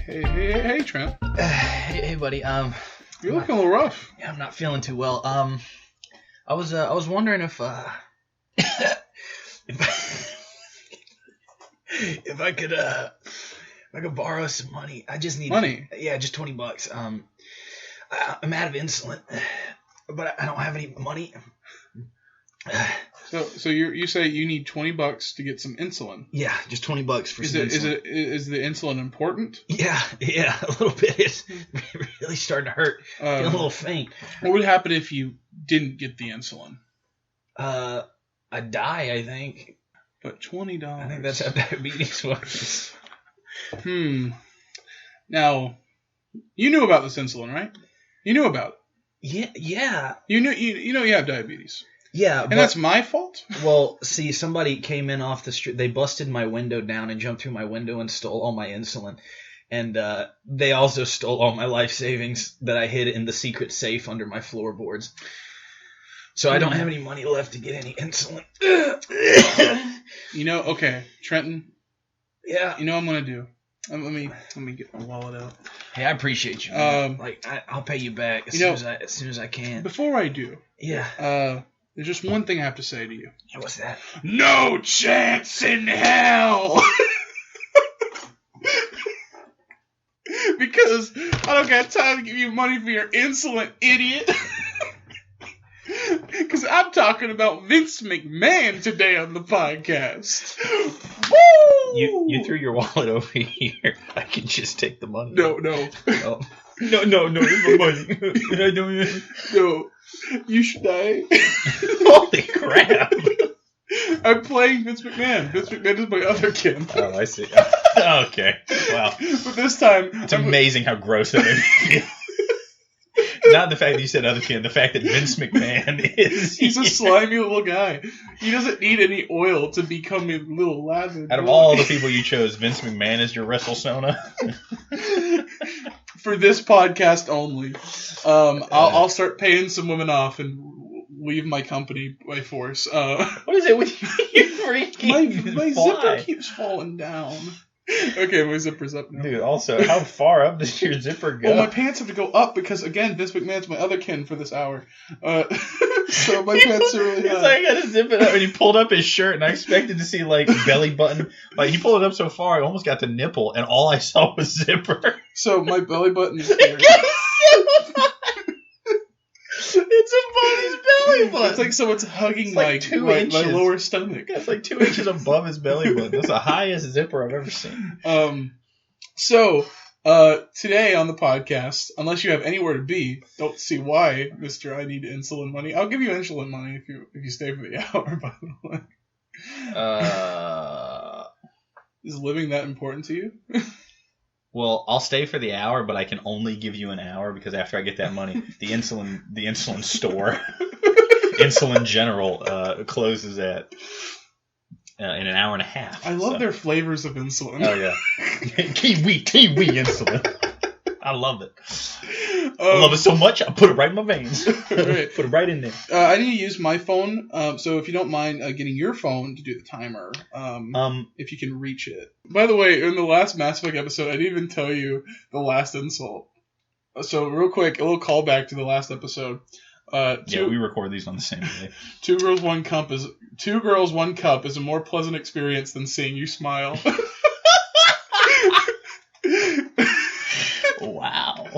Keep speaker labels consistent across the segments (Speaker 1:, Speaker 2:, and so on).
Speaker 1: Hey, Trent.
Speaker 2: Hey, buddy.
Speaker 1: You're looking a little rough.
Speaker 2: Yeah, I'm not feeling too well. I was wondering if if I could borrow some money. I just need
Speaker 1: money.
Speaker 2: Yeah, just $20. I'm out of insulin, but I don't have any money.
Speaker 1: So you say you need $20 to get some insulin?
Speaker 2: Yeah, just $20 for some insulin.
Speaker 1: Is the insulin important?
Speaker 2: Yeah, a little bit. It's really starting to hurt. Feeling a little faint.
Speaker 1: What would happen if you didn't get the insulin?
Speaker 2: I'd die, I think.
Speaker 1: But $20.
Speaker 2: I think that's how diabetes works.
Speaker 1: Now, you knew about this insulin, right? You knew about
Speaker 2: it. Yeah.
Speaker 1: You know you have diabetes.
Speaker 2: Yeah,
Speaker 1: and that's my fault?
Speaker 2: Well, see, somebody came in off the street. They busted my window down and jumped through my window and stole all my insulin. And they also stole all my life savings that I hid in the secret safe under my floorboards. So I don't have any money left to get any insulin.
Speaker 1: Okay, Trenton.
Speaker 2: Yeah.
Speaker 1: You know what I'm going to do? Let me get my wallet out.
Speaker 2: Hey, I appreciate you. I'll pay you back as soon as I can.
Speaker 1: Before I do.
Speaker 2: Yeah.
Speaker 1: There's just one thing I have to say to you.
Speaker 2: Yeah, what's that?
Speaker 1: No chance in hell! Because I don't got time to give you money for your insulin, idiot. Because I'm talking about Vince McMahon today on the podcast. Woo!
Speaker 2: You threw your wallet over here. I can just take the money.
Speaker 1: No.
Speaker 2: Oh. No, it's my money. I don't.
Speaker 1: No, you should die.
Speaker 2: Holy crap!
Speaker 1: I'm playing Vince McMahon. Vince McMahon is my other kin.
Speaker 2: Oh, I see. Okay. Wow.
Speaker 1: But this time,
Speaker 2: it's amazing how gross that made me feel. Not the fact that you said other kin, the fact that Vince McMahon is...
Speaker 1: He's a slimy little guy. He doesn't need any oil to become a little lather.
Speaker 2: Out of all the people you chose, Vince McMahon is your WrestleSona?
Speaker 1: For this podcast only. I'll start paying some women off and leave my company by force.
Speaker 2: What is it with you freaking
Speaker 1: My zipper keeps falling down. Okay, my zipper's up now.
Speaker 2: Dude, also, how far up does your zipper go?
Speaker 1: Well, my pants have to go up because, again, Vince McMahon's my other kin for this hour. So my pants are really high.
Speaker 2: He's like, I gotta zip it up. And he pulled up his shirt, and I expected to see, belly button. He pulled it up so far, I almost got the nipple, and all I saw was zipper.
Speaker 1: So my belly button is here.
Speaker 2: It's above his belly button.
Speaker 1: It's like someone's hugging my lower stomach.
Speaker 2: That's like 2 inches above his belly button. That's the highest zipper I've ever seen.
Speaker 1: So today on the podcast, unless you have anywhere to be, don't see why, Mr. I need insulin money. I'll give you insulin money if you stay for the hour, by the way. Is living that important to you?
Speaker 2: Well, I'll stay for the hour, but I can only give you an hour because after I get that money, the insulin store, Insulin General, closes in an hour and a half.
Speaker 1: I love their flavors of insulin.
Speaker 2: Oh yeah, kiwi insulin. I love it. I love it so much, I put it right in my veins. Right. Put it right in there.
Speaker 1: I need to use my phone, so if you don't mind getting your phone to do the timer, if you can reach it. By the way, in the last Mass Effect episode, I didn't even tell you the last insult. So real quick, a little callback to the last episode.
Speaker 2: We record these on the same day.
Speaker 1: Two girls, one cup is a more pleasant experience than seeing you smile.
Speaker 2: Wow.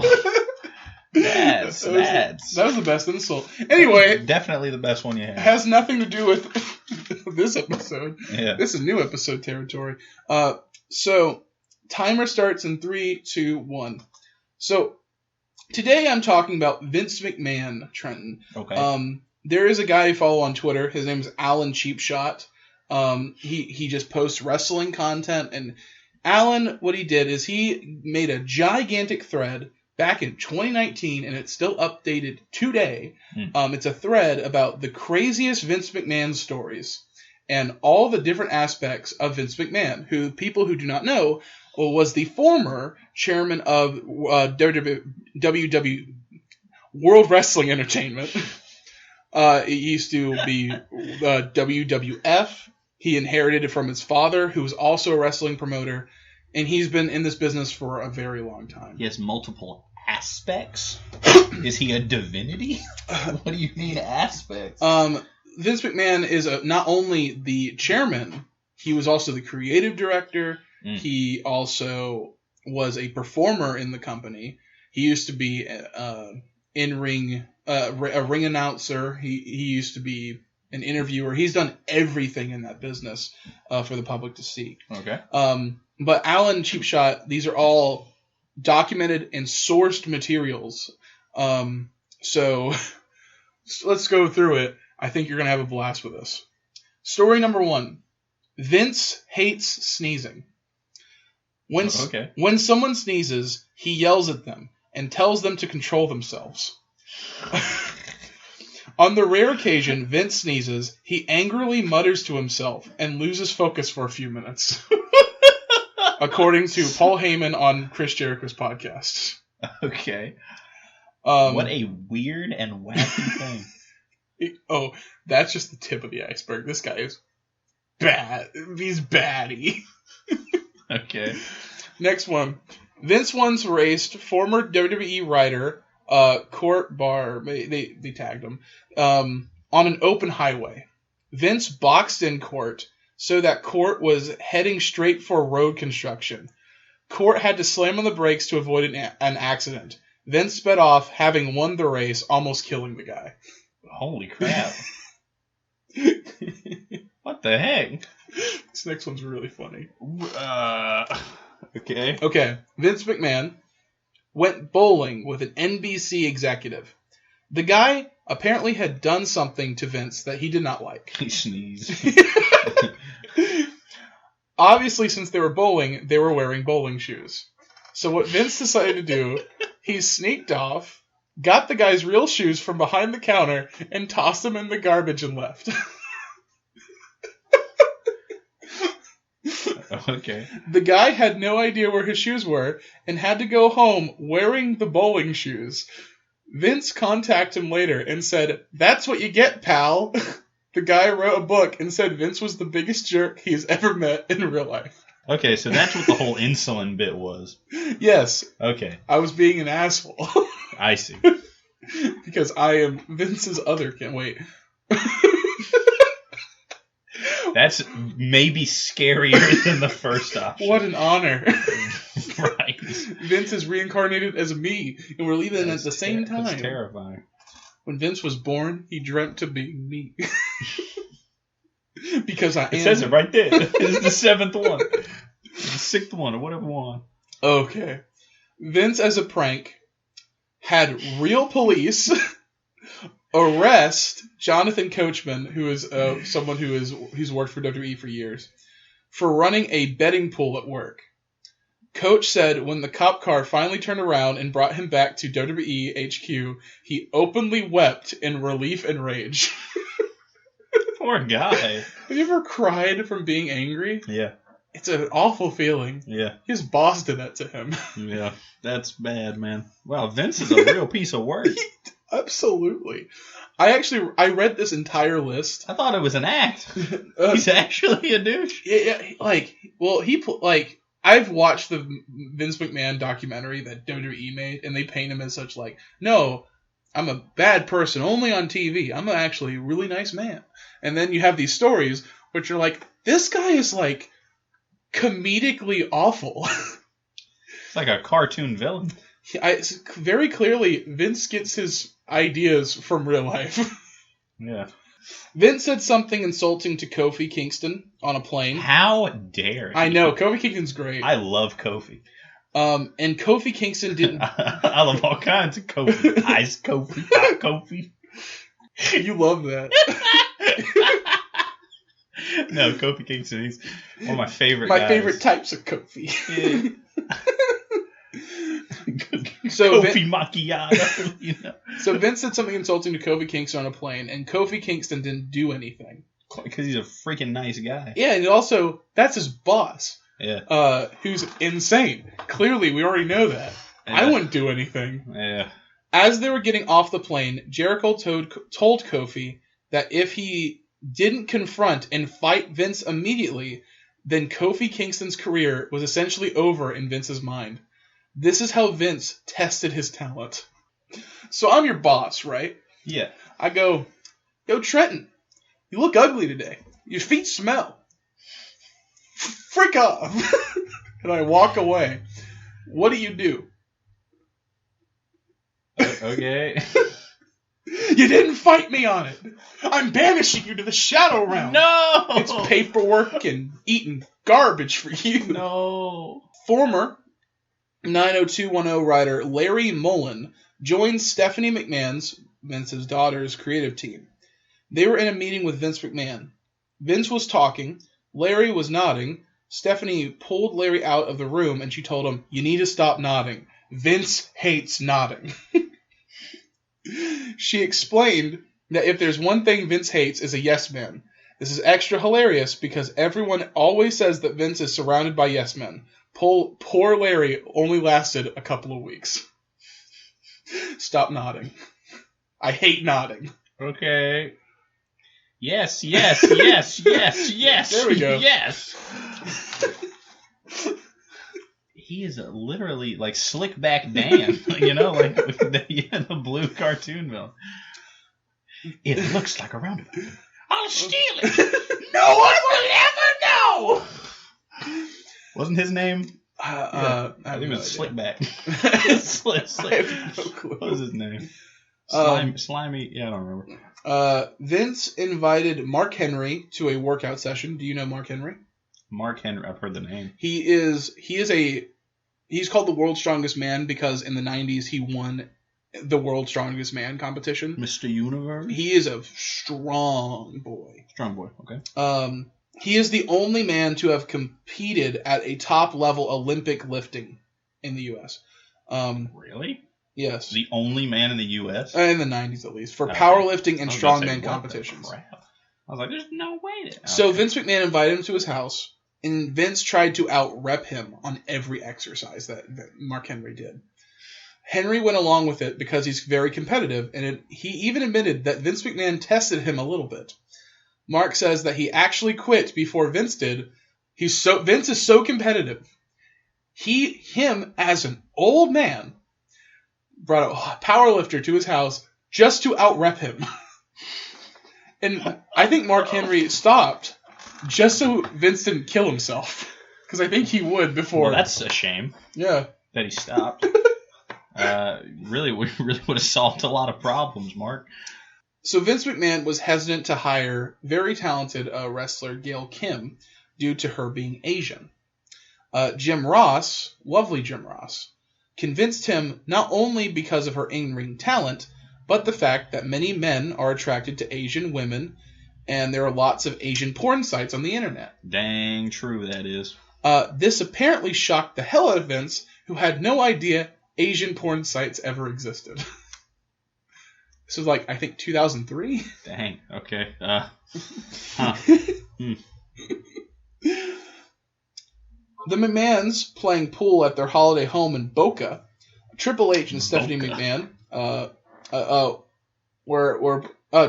Speaker 2: That was
Speaker 1: the best insult. Anyway.
Speaker 2: Definitely the best one you had.
Speaker 1: Has nothing to do with this episode.
Speaker 2: Yeah.
Speaker 1: This is new episode territory. So, timer starts in 3, 2, 1. So, today I'm talking about Vince McMahon, Trenton.
Speaker 2: Okay.
Speaker 1: There is a guy I follow on Twitter. His name is Alan Cheapshot. He just posts wrestling content, and Alan, what he did is he made a gigantic thread back in 2019, and it's still updated today. It's a thread about the craziest Vince McMahon stories and all the different aspects of Vince McMahon, who people who do not know was the former chairman of WWE World Wrestling Entertainment. It used to be WWF. He inherited it from his father, who was also a wrestling promoter. And he's been in this business for a very long time.
Speaker 3: He has multiple aspects? Is he a divinity? What do you mean aspects?
Speaker 1: Vince McMahon is not only the chairman, he was also the creative director. He also was a performer in the company. He used to be a ring announcer. He used to be an interviewer. He's done everything in that business for the public to see.
Speaker 3: Okay.
Speaker 1: But Alan Cheapshot, these are all documented and sourced materials. So let's go through it. I think you're going to have a blast with this. Story number 1. Vince hates sneezing. When someone sneezes, he yells at them and tells them to control themselves. On the rare occasion Vince sneezes, he angrily mutters to himself and loses focus for a few minutes. According to Paul Heyman on Chris Jericho's podcast.
Speaker 3: Okay. What a weird and wacky thing.
Speaker 1: That's just the tip of the iceberg. This guy is bad. He's baddie.
Speaker 3: Okay.
Speaker 1: Next one. Vince once raced former WWE writer Court Barr. They tagged him on an open highway. Vince boxed in Court so that Court was heading straight for road construction. Court had to slam on the brakes to avoid an accident. Vince sped off, having won the race, almost killing the guy.
Speaker 3: Holy crap. What the heck?
Speaker 1: This next one's really funny.
Speaker 3: Okay.
Speaker 1: Okay. Vince McMahon went bowling with an NBC executive. The guy apparently had done something to Vince that he did not like.
Speaker 3: He sneezed.
Speaker 1: Obviously, since they were bowling, they were wearing bowling shoes. So what Vince decided to do, he sneaked off, got the guy's real shoes from behind the counter, and tossed them in the garbage and left.
Speaker 3: Okay.
Speaker 1: The guy had no idea where his shoes were and had to go home wearing the bowling shoes. Vince contacted him later and said, "That's what you get, pal." The guy wrote a book and said Vince was the biggest jerk he's ever met in real life.
Speaker 3: Okay, so that's what the whole insulin bit was.
Speaker 1: Yes.
Speaker 3: Okay.
Speaker 1: I was being an asshole.
Speaker 3: I see.
Speaker 1: Because I am Vince's other kid. Wait.
Speaker 3: That's maybe scarier than the first option.
Speaker 1: What an honor.
Speaker 3: Right.
Speaker 1: Vince is reincarnated as me, and we're leaving at the same time.
Speaker 3: That's terrifying.
Speaker 1: When Vince was born, he dreamt of being me. Because I am.
Speaker 3: It says it right there. It's the 7th one. The 6th one, or whatever one.
Speaker 1: Okay. Vince, as a prank, had real police arrest Jonathan Coachman, who is someone who's worked for WWE for years, for running a betting pool at work. Coach said when the cop car finally turned around and brought him back to WWE HQ, he openly wept in relief and rage.
Speaker 3: Poor guy.
Speaker 1: Have you ever cried from being angry?
Speaker 3: Yeah.
Speaker 1: It's an awful feeling.
Speaker 3: Yeah.
Speaker 1: His boss did that to him.
Speaker 3: Yeah. That's bad, man. Wow, Vince is a real piece of work.
Speaker 1: Absolutely. I read this entire list.
Speaker 3: I thought it was an act. He's actually a douche.
Speaker 1: Yeah, I've watched the Vince McMahon documentary that WWE made, and they paint him as such like, no, I'm a bad person only on TV. I'm actually a really nice man. And then you have these stories which are like, this guy is like comedically awful.
Speaker 3: It's like a cartoon villain.
Speaker 1: Very clearly, Vince gets his ideas from real life.
Speaker 3: Yeah.
Speaker 1: Vince said something insulting to Kofi Kingston on a plane.
Speaker 3: How dare he?
Speaker 1: I know, Kofi Kingston's great.
Speaker 3: I love Kofi.
Speaker 1: And Kofi Kingston didn't...
Speaker 3: I love all kinds of Kofi. Ice Kofi, hot Kofi.
Speaker 1: You love that.
Speaker 3: No, Kofi Kingston, he's one of my favorite
Speaker 1: My
Speaker 3: guys.
Speaker 1: favorite types of Kofi.
Speaker 3: Yeah.
Speaker 1: So
Speaker 3: Kofi macchiato, you know.
Speaker 1: So Vince said something insulting to Kofi Kingston on a plane, and Kofi Kingston didn't do anything.
Speaker 3: Because he's a freaking nice guy.
Speaker 1: Yeah, and also, that's his boss.
Speaker 3: Yeah.
Speaker 1: Who's insane. Clearly, we already know that.
Speaker 3: Yeah.
Speaker 1: I wouldn't do anything.
Speaker 3: Yeah.
Speaker 1: As they were getting off the plane, Jericho told Kofi that if he didn't confront and fight Vince immediately, then Kofi Kingston's career was essentially over in Vince's mind. This is how Vince tested his talent. So I'm your boss, right?
Speaker 3: Yeah.
Speaker 1: I go, yo, Trenton, you look ugly today. Your feet smell. Frick off. And I walk away. What do?
Speaker 3: Okay.
Speaker 1: You didn't fight me on it. I'm banishing you to the Shadow Realm.
Speaker 3: No!
Speaker 1: It's paperwork and eating garbage for you.
Speaker 3: No.
Speaker 1: Former 90210 writer Larry Mullen joined Stephanie McMahon's, Vince's daughter's, creative team. They were in a meeting with Vince McMahon. Vince was talking. Larry was nodding. Stephanie pulled Larry out of the room and she told him, "You need to stop nodding. Vince hates nodding." She explained that if there's one thing Vince hates is a yes man. This is extra hilarious because everyone always says that Vince is surrounded by yes men. Poor Larry only lasted a couple of weeks. Stop nodding. I hate nodding.
Speaker 3: Okay. Yes, yes, yes, yes, yes.
Speaker 1: There we go.
Speaker 3: Yes. He is literally like Slick Back Dan, you know, like the blue cartoon villain. It looks like a roundabout. I'll steal it. No one will ever know. Wasn't his name? I think it was Slickback.
Speaker 1: I have no clue.
Speaker 3: What was his name? Slimy. Yeah, I don't remember.
Speaker 1: Vince invited Mark Henry to a workout session. Do you know Mark Henry?
Speaker 3: Mark Henry. I've heard the name.
Speaker 1: He's called the World's Strongest Man because in the 90s he won the World's Strongest Man competition.
Speaker 3: Mr. Universe?
Speaker 1: He is a strong boy.
Speaker 3: Strong boy, okay.
Speaker 1: He is the only man to have competed at a top-level Olympic lifting in the U.S.
Speaker 3: Really?
Speaker 1: Yes.
Speaker 3: The only man in the U.S.?
Speaker 1: In the 90s, at least. For powerlifting and strongman
Speaker 3: What
Speaker 1: competitions.
Speaker 3: the crap? I was like, there's no way to...
Speaker 1: So Vince McMahon invited him to his house, and Vince tried to out-rep him on every exercise that Mark Henry did. Henry went along with it because he's very competitive, and he even admitted that Vince McMahon tested him a little bit. Mark says that he actually quit before Vince did. Vince is so competitive. Him as an old man brought a powerlifter to his house just to out-rep him. And I think Mark Henry stopped just so Vince didn't kill himself. Because I think he would before.
Speaker 3: Well, that's a shame.
Speaker 1: Yeah.
Speaker 3: That he stopped. We really would have solved a lot of problems, Mark.
Speaker 1: So Vince McMahon was hesitant to hire very talented wrestler Gail Kim due to her being Asian. Jim Ross, lovely Jim Ross, convinced him not only because of her in-ring talent, but the fact that many men are attracted to Asian women, and there are lots of Asian porn sites on the internet.
Speaker 3: Dang true that is.
Speaker 1: This apparently shocked the hell out of Vince, who had no idea Asian porn sites ever existed. This was like, I think, 2003?
Speaker 3: Dang, okay.
Speaker 1: The McMahons playing pool at their holiday home in Boca. Triple H and Stephanie McMahon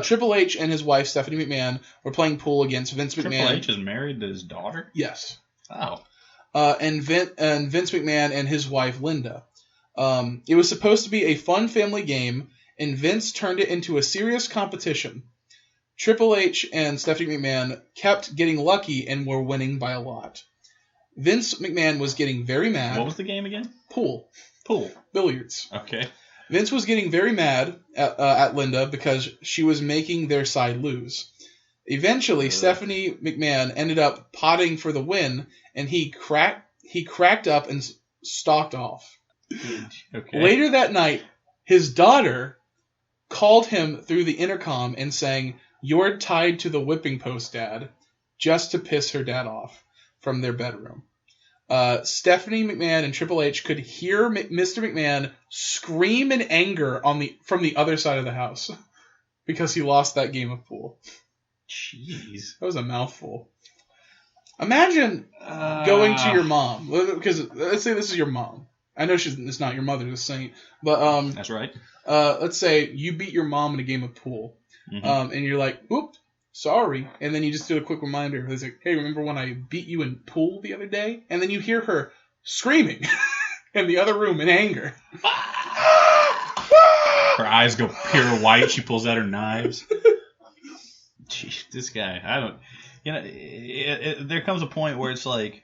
Speaker 1: Triple H and his wife Stephanie McMahon were playing pool against Vince McMahon.
Speaker 3: Triple H is married to his daughter?
Speaker 1: Yes.
Speaker 3: Oh.
Speaker 1: And Vince McMahon and his wife Linda. It was supposed to be a fun family game, and Vince turned it into a serious competition. Triple H and Stephanie McMahon kept getting lucky and were winning by a lot. Vince McMahon was getting very mad.
Speaker 3: What was the game again?
Speaker 1: Pool. Billiards.
Speaker 3: Okay.
Speaker 1: Vince was getting very mad at Linda because she was making their side lose. Eventually, Stephanie McMahon ended up potting for the win, and he cracked up and stalked off.
Speaker 3: Okay.
Speaker 1: Later that night, his daughter called him through the intercom and sang, "You're tied to the whipping post, Dad," just to piss her dad off from their bedroom. Stephanie McMahon and Triple H could hear Mr. McMahon scream in anger from the other side of the house because he lost that game of pool.
Speaker 3: Jeez.
Speaker 1: That was a mouthful. Imagine going to your mom, because let's say this is your mom. I know it's not your mother, the saint, but
Speaker 3: that's right.
Speaker 1: Let's say you beat your mom in a game of pool, and you're like, "Whoop, sorry. And then you just do a quick reminder. It's like, hey, remember when I beat you in pool the other day? And then you hear her screaming in the other room in anger.
Speaker 3: Her eyes go pure white. She pulls out her knives. Jeez, this guy, I don't... there comes a point where it's like,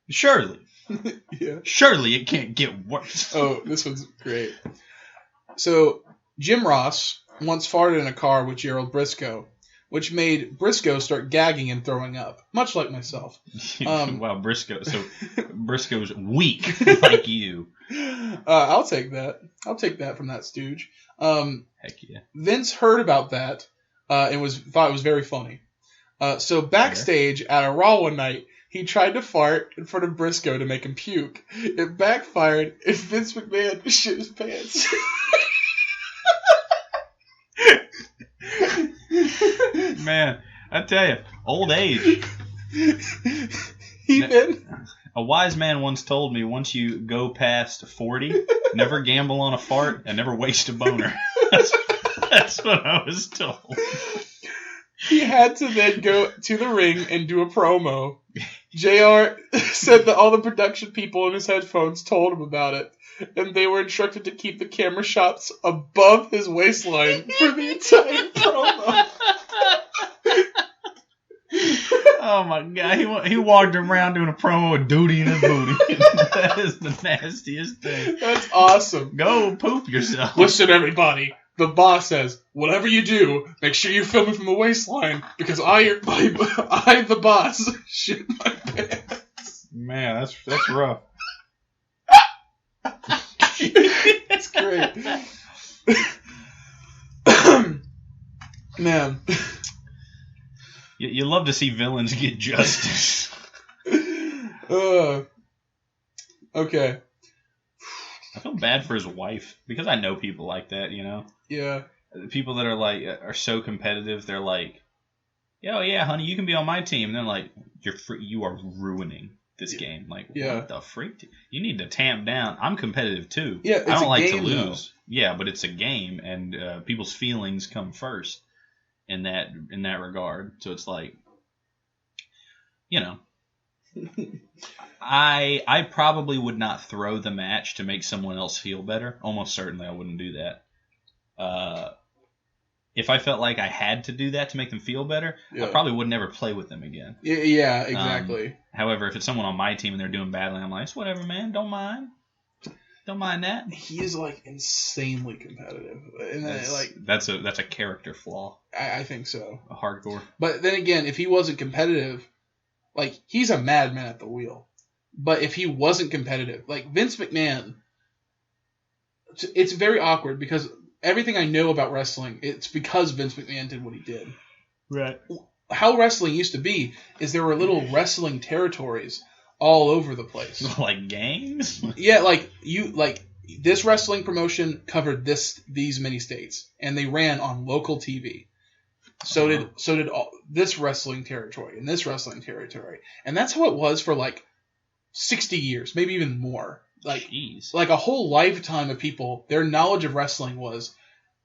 Speaker 3: surely it can't get worse.
Speaker 1: Oh, this one's great. So, Jim Ross once farted in a car with Gerald Briscoe, which made Briscoe start gagging and throwing up, much like myself.
Speaker 3: Wow, Briscoe. So, Briscoe's weak, like you.
Speaker 1: I'll take that. I'll take that from that stooge.
Speaker 3: Heck yeah.
Speaker 1: Vince heard about that and thought it was very funny. So backstage at a Raw one night, he tried to fart in front of Briscoe to make him puke. It backfired, and Vince McMahon shit his pants.
Speaker 3: Man, I tell you, old age. A wise man once told me, once you go past 40, never gamble on a fart and never waste a boner. That's what I was told.
Speaker 1: He had to then go to the ring and do a promo. JR said that all the production people in his headphones told him about it, and they were instructed to keep the camera shots above his waistline for the entire promo.
Speaker 3: Oh my God, he walked around doing a promo with duty in his booty. That is the nastiest thing.
Speaker 1: That's awesome.
Speaker 3: Go poop yourself.
Speaker 1: Listen, everybody. The boss says, whatever you do, make sure you film it from the waistline, because I the boss, shit my pants.
Speaker 3: Man, that's rough.
Speaker 1: That's great. Man.
Speaker 3: You love to see villains get justice.
Speaker 1: Okay.
Speaker 3: I feel bad for his wife, because I know people like that, you know?
Speaker 1: Yeah.
Speaker 3: People that are so competitive, they're like, oh yeah, honey, you can be on my team. And they're like, you are ruining this game. Like, what the freak? You need to tamp down. I'm competitive too.
Speaker 1: Yeah, it's
Speaker 3: I don't like
Speaker 1: game,
Speaker 3: to lose.
Speaker 1: though.
Speaker 3: Yeah, but it's a game, and people's feelings come first in that regard. So it's like, you know, I probably would not throw the match to make someone else feel better. Almost certainly I wouldn't do that. If I felt like I had to do that to make them feel better, I probably would never play with them again.
Speaker 1: Yeah, exactly.
Speaker 3: However, if it's someone on my team and they're doing badly, I'm like, it's whatever, man. Don't mind that.
Speaker 1: He is like insanely competitive, and
Speaker 3: that's a character flaw.
Speaker 1: I think so.
Speaker 3: A hardcore.
Speaker 1: But then again, if he wasn't competitive, like, he's a madman at the wheel. But if he wasn't competitive, like Vince McMahon, it's very awkward because everything I know about wrestling, it's because Vince McMahon did what he did.
Speaker 3: Right.
Speaker 1: How wrestling used to be is there were little wrestling territories all over the place.
Speaker 3: Like gangs?
Speaker 1: Yeah, like this wrestling promotion covered these many states, and they ran on local TV. So did all this wrestling territory and this wrestling territory, and that's how it was for like 60 years, maybe even more. Like a whole lifetime of people, their knowledge of wrestling was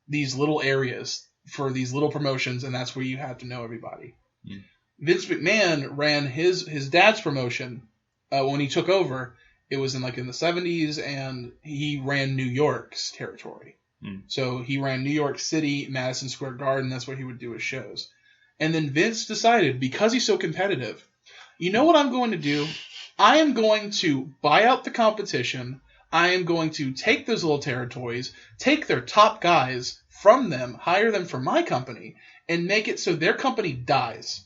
Speaker 1: these little areas for these little promotions, and that's where you had to know everybody. Mm. Vince McMahon ran his dad's promotion when he took over. It was in the 70s, and he ran New York's territory. Mm. So he ran New York City, Madison Square Garden. That's where he would do his shows. And then Vince decided, because he's so competitive, you know what I'm going to do? I am going to buy out the competition. I am going to take those little territories, take their top guys from them, hire them for my company, and make it so their company dies.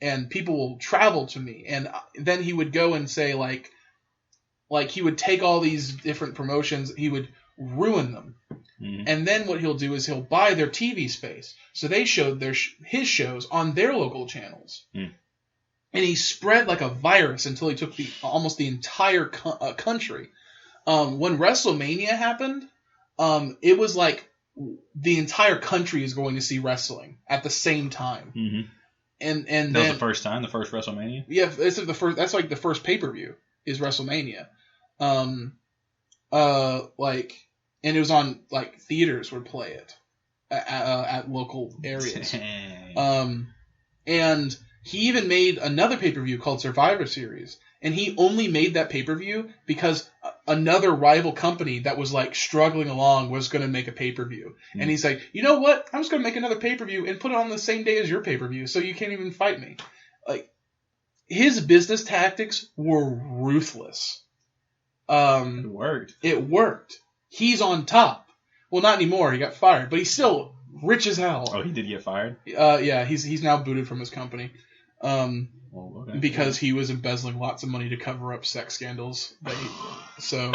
Speaker 1: And people will travel to me. And then he would go and say, like he would take all these different promotions, he would ruin them. Mm-hmm. And then what he'll do is he'll buy their TV space. So they showed his shows on their local channels. Mm. And he spread like a virus until he took almost the entire country. When WrestleMania happened, it was like the entire country is going to see wrestling at the same time. Mm-hmm. And
Speaker 3: that was the first time, the first WrestleMania?
Speaker 1: Yeah, it's the first. That's like the first pay-per-view is WrestleMania. And it was on, like, theaters would play it. at local areas.
Speaker 3: Dang.
Speaker 1: And he even made another pay-per-view called Survivor Series. And he only made that pay-per-view because another rival company that was like struggling along was going to make a pay-per-view. And he's like, you know what? I'm just going to make another pay-per-view and put it on the same day as your pay-per-view so you can't even fight me. Like, his business tactics were ruthless.
Speaker 3: It worked.
Speaker 1: It worked. He's on top. Well, not anymore. He got fired, but he's still rich as hell.
Speaker 3: Oh, he did get fired?
Speaker 1: Yeah, he's now booted from his company.
Speaker 3: Okay.
Speaker 1: Because he was embezzling lots of money to cover up sex scandals.
Speaker 3: Jeez.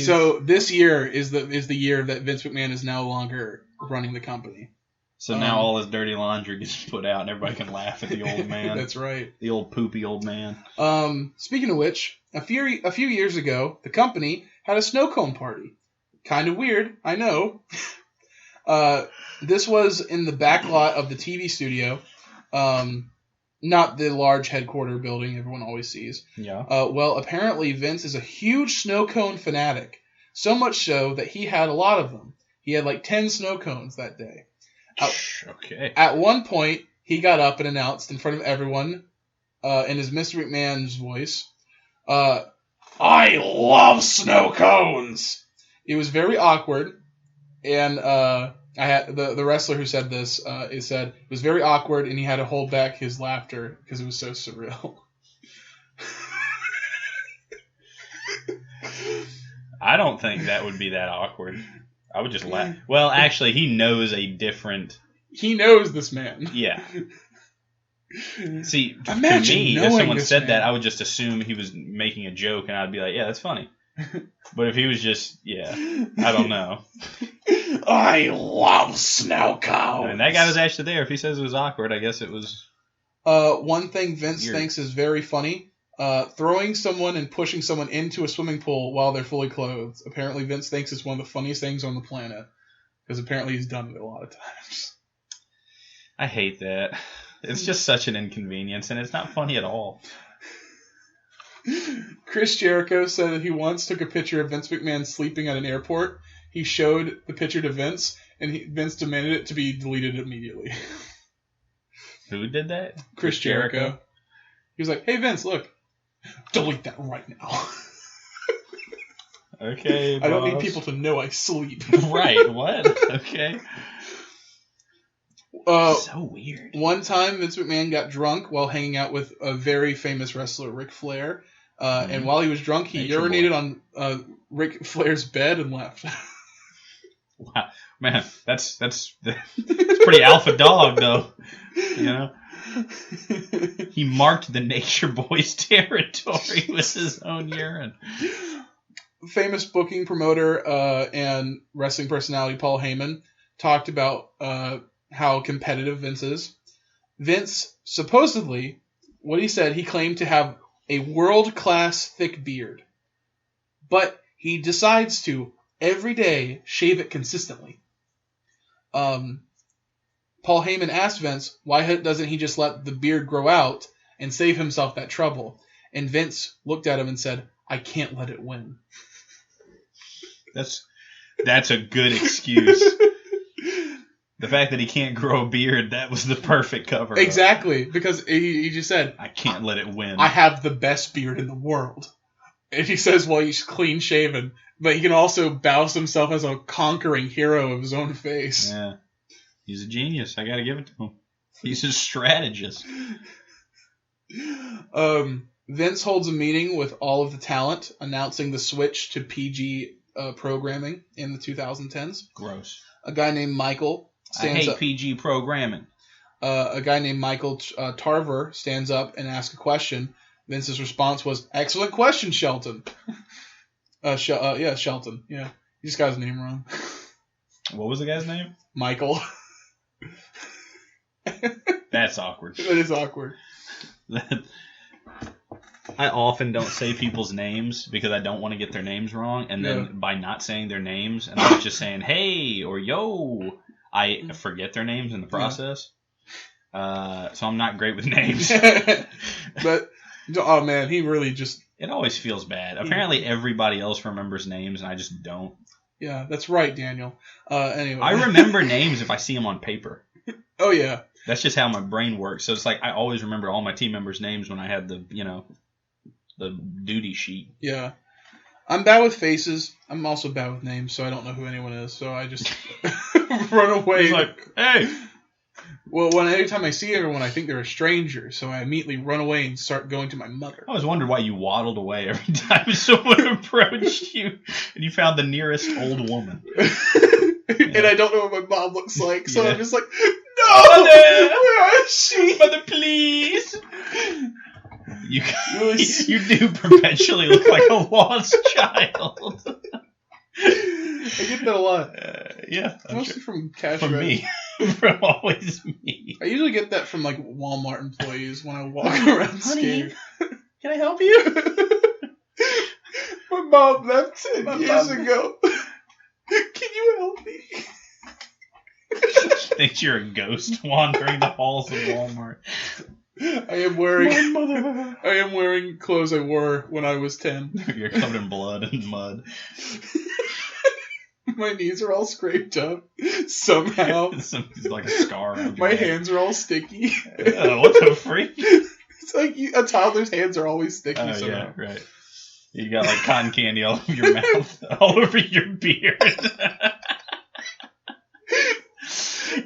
Speaker 1: So this year is the year that Vince McMahon is no longer running the company.
Speaker 3: So now all his dirty laundry gets put out and everybody can laugh at the old man.
Speaker 1: That's right.
Speaker 3: The old poopy old man.
Speaker 1: Speaking of which, a few years ago, the company had a snow cone party. Kind of weird, I know. This was in the back lot of the TV studio, not the large headquarter building everyone always sees.
Speaker 3: Yeah.
Speaker 1: Well, apparently Vince is a huge snow cone fanatic, so much so that he had a lot of them. He had like 10 snow cones that day.
Speaker 3: Okay.
Speaker 1: At one point, he got up and announced in front of everyone, in his Mr. McMahon's voice, I love snow cones! It was very awkward, and I had the wrestler who said this. He said it was very awkward, and he had to hold back his laughter because it was so surreal.
Speaker 3: I don't think that would be that awkward. I would just laugh. Well, actually, he knows a different.
Speaker 1: He knows this man.
Speaker 3: Yeah. See,
Speaker 1: Imagine
Speaker 3: to me, if
Speaker 1: knowing
Speaker 3: someone
Speaker 1: this
Speaker 3: said
Speaker 1: man.
Speaker 3: that, I would just assume he was making a joke, and I'd be like, yeah, that's funny. But if he was just, I don't know.
Speaker 1: I love snow cones.
Speaker 3: And that guy was actually there. If he says it was awkward, I guess it was.
Speaker 1: One thing Vince
Speaker 3: weird.
Speaker 1: thinks is very funny: throwing someone and pushing someone into a swimming pool while they're fully clothed. Apparently, Vince thinks it's one of the funniest things on the planet because apparently he's done it a lot of times.
Speaker 3: I hate that. It's just such an inconvenience, and it's not funny at all.
Speaker 1: Chris Jericho said that he once took a picture of Vince McMahon sleeping at an airport. He showed the picture to Vince, and Vince demanded it to be deleted immediately.
Speaker 3: Who did that?
Speaker 1: Chris Jericho. He was like, hey, Vince, look. Delete that right now.
Speaker 3: Okay,
Speaker 1: I don't need
Speaker 3: boss.
Speaker 1: people to know I sleep.
Speaker 3: Right, what? Okay. So weird.
Speaker 1: One time, Vince McMahon got drunk while hanging out with a very famous wrestler, Ric Flair. And while he was drunk, he urinated on Ric Flair's bed and left.
Speaker 3: Wow, man, that's pretty alpha dog, though. You know, he marked the Nature Boys territory with his own urine.
Speaker 1: Famous booking promoter and wrestling personality Paul Heyman talked about how competitive Vince is. Vince, supposedly, what he said, he claimed to have a world-class thick beard. But he decides to, every day, shave it consistently. Paul Heyman asked Vince, why doesn't he just let the beard grow out and save himself that trouble? And Vince looked at him and said, I can't let it win.
Speaker 3: That's a good excuse. The fact that he can't grow a beard, that was the perfect cover.
Speaker 1: Exactly, because he just said,
Speaker 3: I can't let it win.
Speaker 1: I have the best beard in the world. And he says, well, he's clean shaven, but he can also boast himself as a conquering hero of his own face.
Speaker 3: Yeah. He's a genius. I gotta give it to him. He's a strategist.
Speaker 1: Vince holds a meeting with all of the talent, announcing the switch to PG programming in the 2010s.
Speaker 3: Gross.
Speaker 1: A guy named Michael stands up.
Speaker 3: PG programming.
Speaker 1: A guy named Michael Tarver stands up and asks a question. Vince's response was, excellent question, Shelton. Shelton. Yeah. He just got his name wrong.
Speaker 3: What was the guy's name?
Speaker 1: Michael.
Speaker 3: That's awkward.
Speaker 1: That is awkward.
Speaker 2: I often don't
Speaker 3: Say people's names because I don't want to get their names wrong, and then by not saying their names and I'm just saying hey or yo, I forget their names in the process. So I'm not great with names.
Speaker 1: But oh man, he really just
Speaker 3: it always feels bad. Apparently everybody else remembers names and I just don't.
Speaker 1: Yeah, that's right, Daniel. Anyway.
Speaker 3: I remember names if I see them on paper.
Speaker 1: Oh, yeah.
Speaker 3: That's just how my brain works. So it's like I always remember all my team members' names when I had the duty sheet.
Speaker 1: Yeah. I'm bad with faces. I'm also bad with names, so I don't know who anyone is. So I just run away.
Speaker 3: He's like, hey.
Speaker 1: Well, anytime I see everyone, I think they're a stranger, so I immediately run away and start going to my mother.
Speaker 3: I always wondered why you waddled away every time someone approached you and you found the nearest old woman.
Speaker 1: And I don't know what my mom looks like, so I'm just like, no!
Speaker 3: Mother!
Speaker 1: Where is she?
Speaker 3: Mother, please! You do perpetually look like a lost child.
Speaker 1: I get that a lot.
Speaker 3: Yeah.
Speaker 1: Mostly from cash
Speaker 3: From
Speaker 1: register.
Speaker 3: me. From always me.
Speaker 1: I usually get that from like Walmart employees when I walk around
Speaker 3: Honey,
Speaker 1: scared.
Speaker 3: can I help you?
Speaker 1: My mom left 10 years ago. Can you help me?
Speaker 3: She thinks you're a ghost wandering the halls of Walmart.
Speaker 1: I am wearing clothes I wore when I was 10.
Speaker 3: You're covered in blood and mud.
Speaker 1: My knees are all scraped up somehow.
Speaker 3: It's like a scar. On
Speaker 1: My
Speaker 3: your
Speaker 1: hands are all sticky.
Speaker 3: What the freak?
Speaker 1: It's like a toddler's hands are always sticky somehow.
Speaker 3: Yeah, right. You got like cotton candy all over your mouth, all over your beard.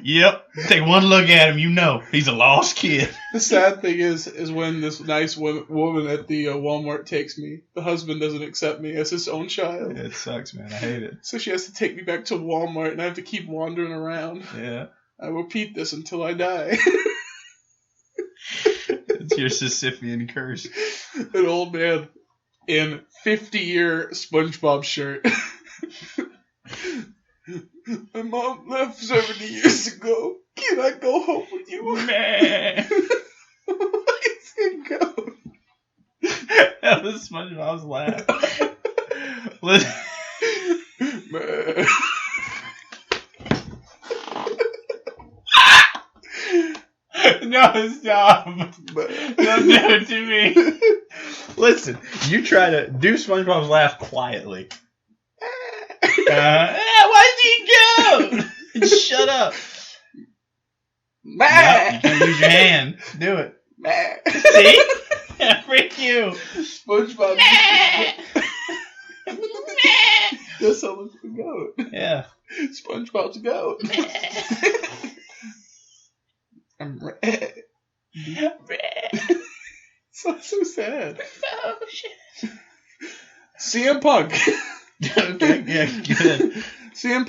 Speaker 3: Yep. Take one look at him, you know he's a lost kid.
Speaker 1: The sad thing is when this nice woman at the Walmart takes me, the husband doesn't accept me as his own child.
Speaker 3: Yeah, it sucks, man. I hate it.
Speaker 1: So she has to take me back to Walmart, and I have to keep wandering around.
Speaker 3: Yeah.
Speaker 1: I repeat this until I die.
Speaker 3: It's your Sisyphean curse.
Speaker 1: An old man in 50-year SpongeBob shirt. My mom left 70 years ago. Can I go home with you?
Speaker 3: Man.
Speaker 1: Let's go.
Speaker 3: That was SpongeBob's laugh. Listen.
Speaker 1: Man.
Speaker 3: No, stop. Don't do it to me. Listen, you try to do SpongeBob's laugh quietly. Why'd you go? Shut up. No, you can't use your hand. Do it. See? Freak you.
Speaker 1: SpongeBob. That's how looks the goat.
Speaker 3: Yeah.
Speaker 1: SpongeBob's a goat. I'm red. So sad.
Speaker 3: Oh, shit.
Speaker 1: CM Punk.
Speaker 3: Okay, yeah, good.
Speaker 1: CM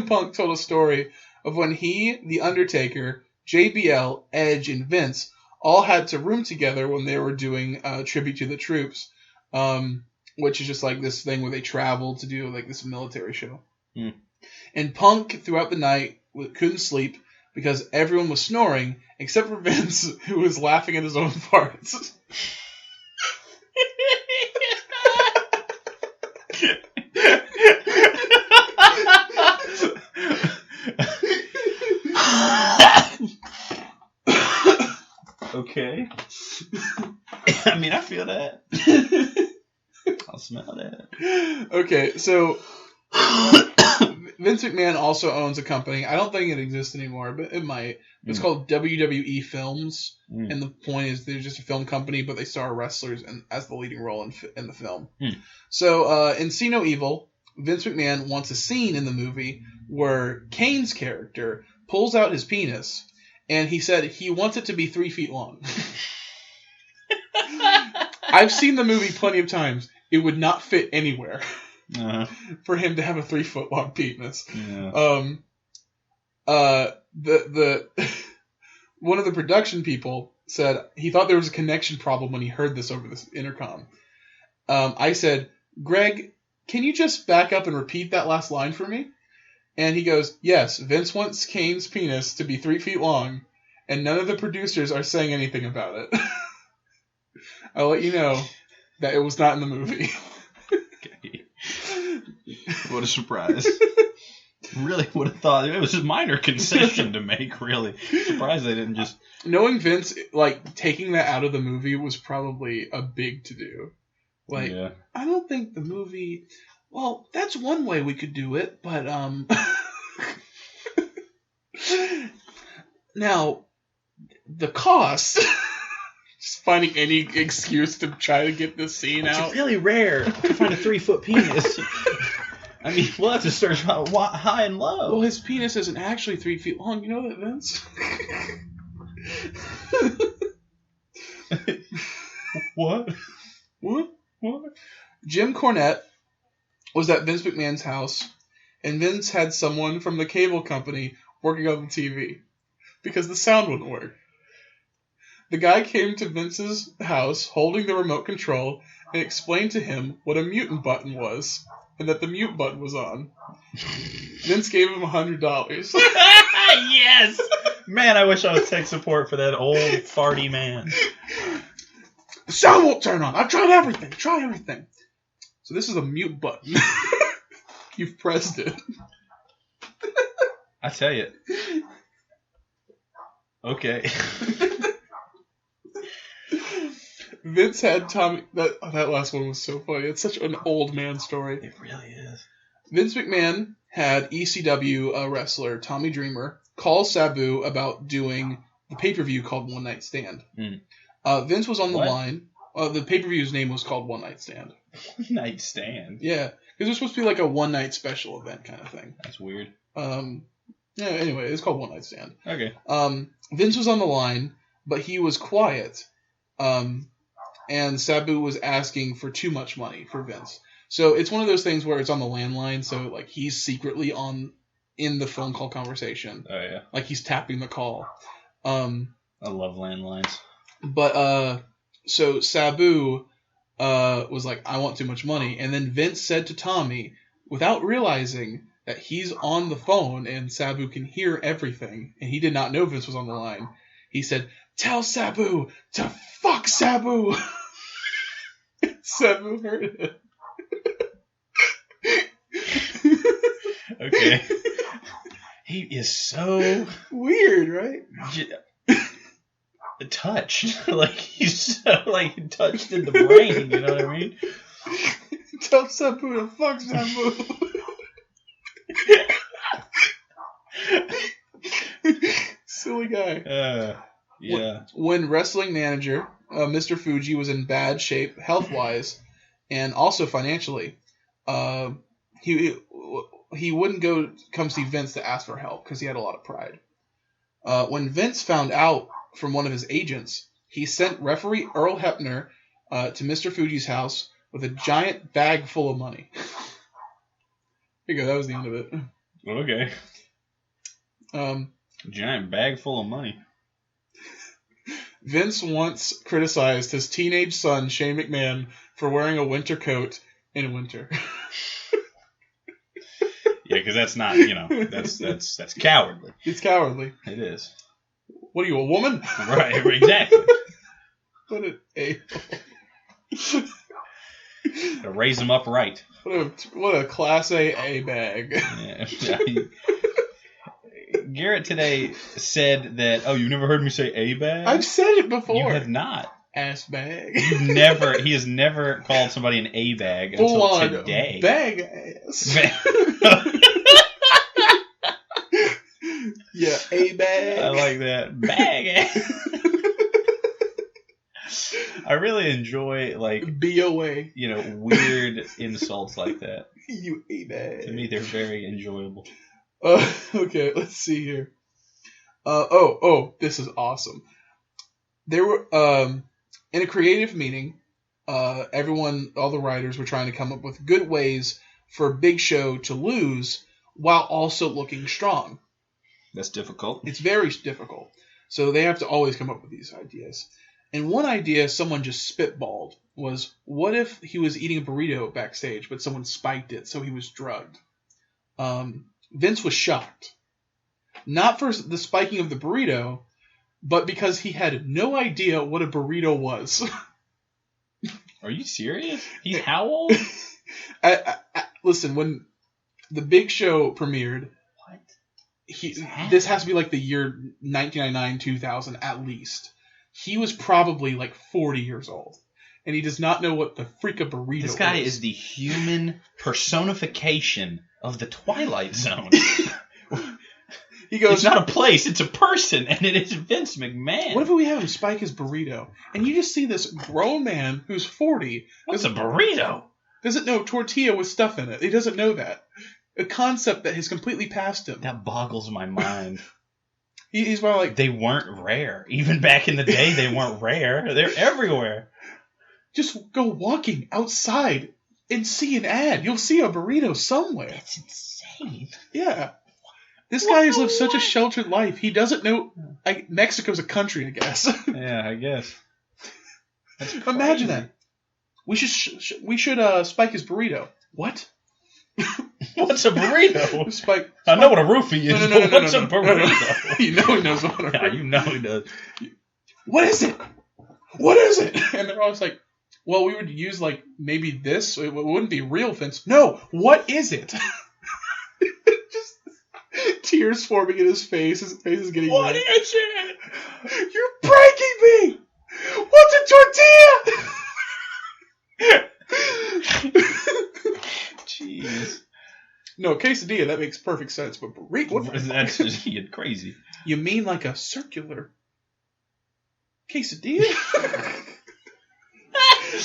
Speaker 1: Punk told a story of when he, The Undertaker, JBL, Edge, and Vince all had to room together when they were doing Tribute to the Troops, which is just like this thing where they travel to do like this military show.
Speaker 3: Mm.
Speaker 1: And Punk, throughout the night, couldn't sleep because everyone was snoring except for Vince, who was laughing at his own farts.
Speaker 3: Okay. I mean, I feel that. I'll smell that.
Speaker 1: Okay, so Vince McMahon also owns a company. I don't think it exists anymore, but it might. It's called WWE Films, and the point is they're just a film company, but they star wrestlers as the leading role in the film. So in See No Evil, Vince McMahon wants a scene in the movie where Kane's character pulls out his penis, and he said he wants it to be 3 feet long. I've seen the movie plenty of times. It would not fit anywhere for him to have a 3 foot long penis.
Speaker 3: Yeah.
Speaker 1: The one of the production people said he thought there was a connection problem when he heard this over this intercom. I said, Greg, can you just back up and repeat that last line for me? And he goes, yes, Vince wants Kane's penis to be 3 feet long, and none of the producers are saying anything about it. I'll let you know that it was not in the movie.
Speaker 3: Okay. What a surprise. Really would have thought it was a minor concession to make, really. Surprised they didn't just...
Speaker 1: Knowing Vince, like, taking that out of the movie was probably a big to-do. Like, yeah. I don't think the movie... well, that's one way we could do it, but now the cost. Just finding any excuse to try to get this scene out.
Speaker 2: It's really rare to find a 3-foot penis. I mean, we'll have to search high and low.
Speaker 1: Well, his penis isn't actually 3 feet long. You know that, Vince?
Speaker 3: What?
Speaker 1: What? Jim Cornette was at Vince McMahon's house, and Vince had someone from the cable company working on the TV because the sound wouldn't work. The guy came to Vince's house holding the remote control and explained to him what a mute button was and that the mute button was on. Vince gave him $100.
Speaker 3: Yes! Man, I wish I was tech support for that old farty man.
Speaker 1: The sound won't turn on. I've tried everything. So this is a mute button. You've pressed it.
Speaker 3: I tell you. Okay.
Speaker 1: Vince had Tommy. That last one was so funny. It's such an old man story.
Speaker 3: It really is.
Speaker 1: Vince McMahon had ECW wrestler Tommy Dreamer call Sabu about doing the pay-per-view called One Night Stand. Vince was on the line. The pay-per-view's name was called One Night Stand.
Speaker 3: One Night Stand?
Speaker 1: Yeah, because it was supposed to be like a one-night special event kind of thing.
Speaker 3: That's weird.
Speaker 1: Yeah, anyway, it's called One Night Stand.
Speaker 3: Okay.
Speaker 1: Vince was on the line, but he was quiet. And Sabu was asking for too much money for Vince. So it's one of those things where it's on the landline, so like he's secretly in the phone call conversation.
Speaker 3: Oh yeah.
Speaker 1: Like he's tapping the call.
Speaker 3: I love landlines.
Speaker 1: But so Sabu was like, I want too much money, and then Vince said to Tommy, without realizing that he's on the phone and Sabu can hear everything, and he did not know Vince was on the line. He said, "Tell Sabu to fuck Sabu." Sabu heard it.
Speaker 3: Okay. He is so
Speaker 1: weird, right?
Speaker 3: Touched. Like he's so like touched in the brain, you know what I mean?
Speaker 1: Tell Sabu to fuck Sabu. Silly guy.
Speaker 3: Yeah.
Speaker 1: When wrestling manager Mr. Fuji was in bad shape health-wise and also financially, he wouldn't come see Vince to ask for help because he had a lot of pride. When Vince found out from one of his agents, he sent referee Earl Hebner to Mr. Fuji's house with a giant bag full of money. Here you go. That was the end of it.
Speaker 3: Okay. Giant bag full of money.
Speaker 1: Vince once criticized his teenage son, Shane McMahon, for wearing a winter coat in winter.
Speaker 3: Yeah, because that's not, that's cowardly.
Speaker 1: It's cowardly.
Speaker 3: It is.
Speaker 1: What are you, a woman?
Speaker 3: Right, exactly.
Speaker 1: What an a-hole.
Speaker 3: To raise them up right.
Speaker 1: What a class A bag.
Speaker 3: Yeah. Garrett today said that, oh, you never heard me say a bag?
Speaker 1: I've said it before.
Speaker 3: You have not.
Speaker 1: Ass bag.
Speaker 3: He has never called somebody an a bag until today.
Speaker 1: Bag ass. Yeah, a bag.
Speaker 3: I like that. Bag ass. I really enjoy, like,
Speaker 1: BOA.
Speaker 3: Weird insults like that.
Speaker 1: You a bag.
Speaker 3: To me, they're very enjoyable.
Speaker 1: Okay, let's see here. This is awesome. There were, in a creative meeting, all the writers were trying to come up with good ways for Big Show to lose while also looking strong.
Speaker 3: That's difficult.
Speaker 1: It's very difficult. So they have to always come up with these ideas. And one idea someone just spitballed was, what if he was eating a burrito backstage, but someone spiked it, so he was drugged? Vince was shocked. Not for the spiking of the burrito, but because he had no idea what a burrito was.
Speaker 3: Are you serious? He's how old?
Speaker 1: Listen, when the Big Show premiered, this has to be like the year 1999, 2000 at least. He was probably like 40 years old. and he does not know what the freak a burrito is.
Speaker 3: This guy is the human personification of the Twilight Zone.
Speaker 1: He goes,
Speaker 3: it's not a place, it's a person, and it is Vince McMahon.
Speaker 1: what if we have him spike his burrito, and you just see this grown man who's 40.
Speaker 3: What's a burrito?
Speaker 1: Doesn't know tortilla with stuff in it. He doesn't know that. A concept that has completely passed him.
Speaker 3: That boggles my mind.
Speaker 1: He's probably like...
Speaker 3: They weren't rare. Even back in the day, they weren't rare. They're everywhere.
Speaker 1: Just go walking outside and see an ad. You'll see a burrito somewhere.
Speaker 3: That's insane.
Speaker 1: Yeah. This guy has lived such a sheltered life. He doesn't know... Mexico's a country, I guess.
Speaker 3: Yeah, I guess. That's
Speaker 1: Imagine that. We should spike his burrito. What?
Speaker 3: What's a burrito?
Speaker 1: Spike.
Speaker 3: I know what a roofie is,
Speaker 1: No,
Speaker 3: but what's a burrito?
Speaker 1: You know he knows what a
Speaker 3: Yeah,
Speaker 1: burrito.
Speaker 3: you know he does.
Speaker 1: What is it? What is it? And they're always like, well, we would use like maybe this. It wouldn't be real Vince. No, what is it? Just tears forming in his face. His face is getting
Speaker 3: What
Speaker 1: red.
Speaker 3: is it?
Speaker 1: You're breaking me. What's a tortilla?
Speaker 3: Jeez.
Speaker 1: No, quesadilla, that makes perfect sense. But burrito, what the
Speaker 3: That's
Speaker 1: fuck?
Speaker 3: just crazy.
Speaker 1: You mean like a circular quesadilla?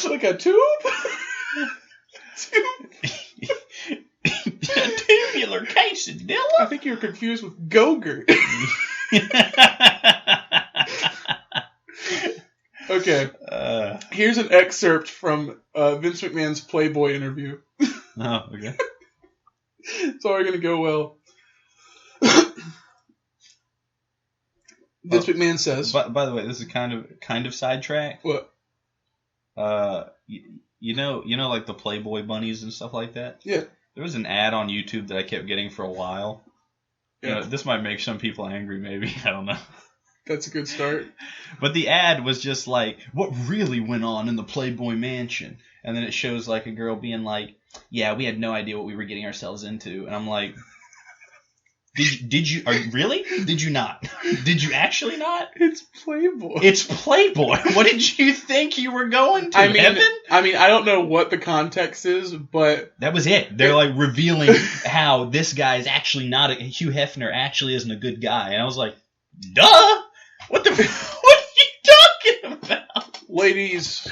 Speaker 1: Like a tube?
Speaker 3: A tubular quesadilla?
Speaker 1: I think you're confused with Go-Gurt. Okay, here's an excerpt from Vince McMahon's Playboy interview.
Speaker 3: Oh, okay.
Speaker 1: It's already going to go well. Vince McMahon says...
Speaker 3: By the way, this is kind of sidetrack.
Speaker 1: What?
Speaker 3: You know, like the Playboy bunnies and stuff like that?
Speaker 1: Yeah.
Speaker 3: There was an ad on YouTube that I kept getting for a while.
Speaker 1: Yeah.
Speaker 3: You know, this might make some people angry, maybe. I don't know.
Speaker 1: That's a good start.
Speaker 3: But the ad was just like, what really went on in the Playboy Mansion? And then it shows like a girl being like, yeah, we had no idea what we were getting ourselves into. And I'm like, did you really? Did you not? Did you actually not?
Speaker 1: It's Playboy.
Speaker 3: It's Playboy. What did you think you were going to? Heaven?
Speaker 1: I don't know what the context is, but...
Speaker 3: That was it. They're like revealing how this guy is actually not Hugh Hefner actually isn't a good guy. And I was like, duh! What are you talking about?
Speaker 1: Ladies,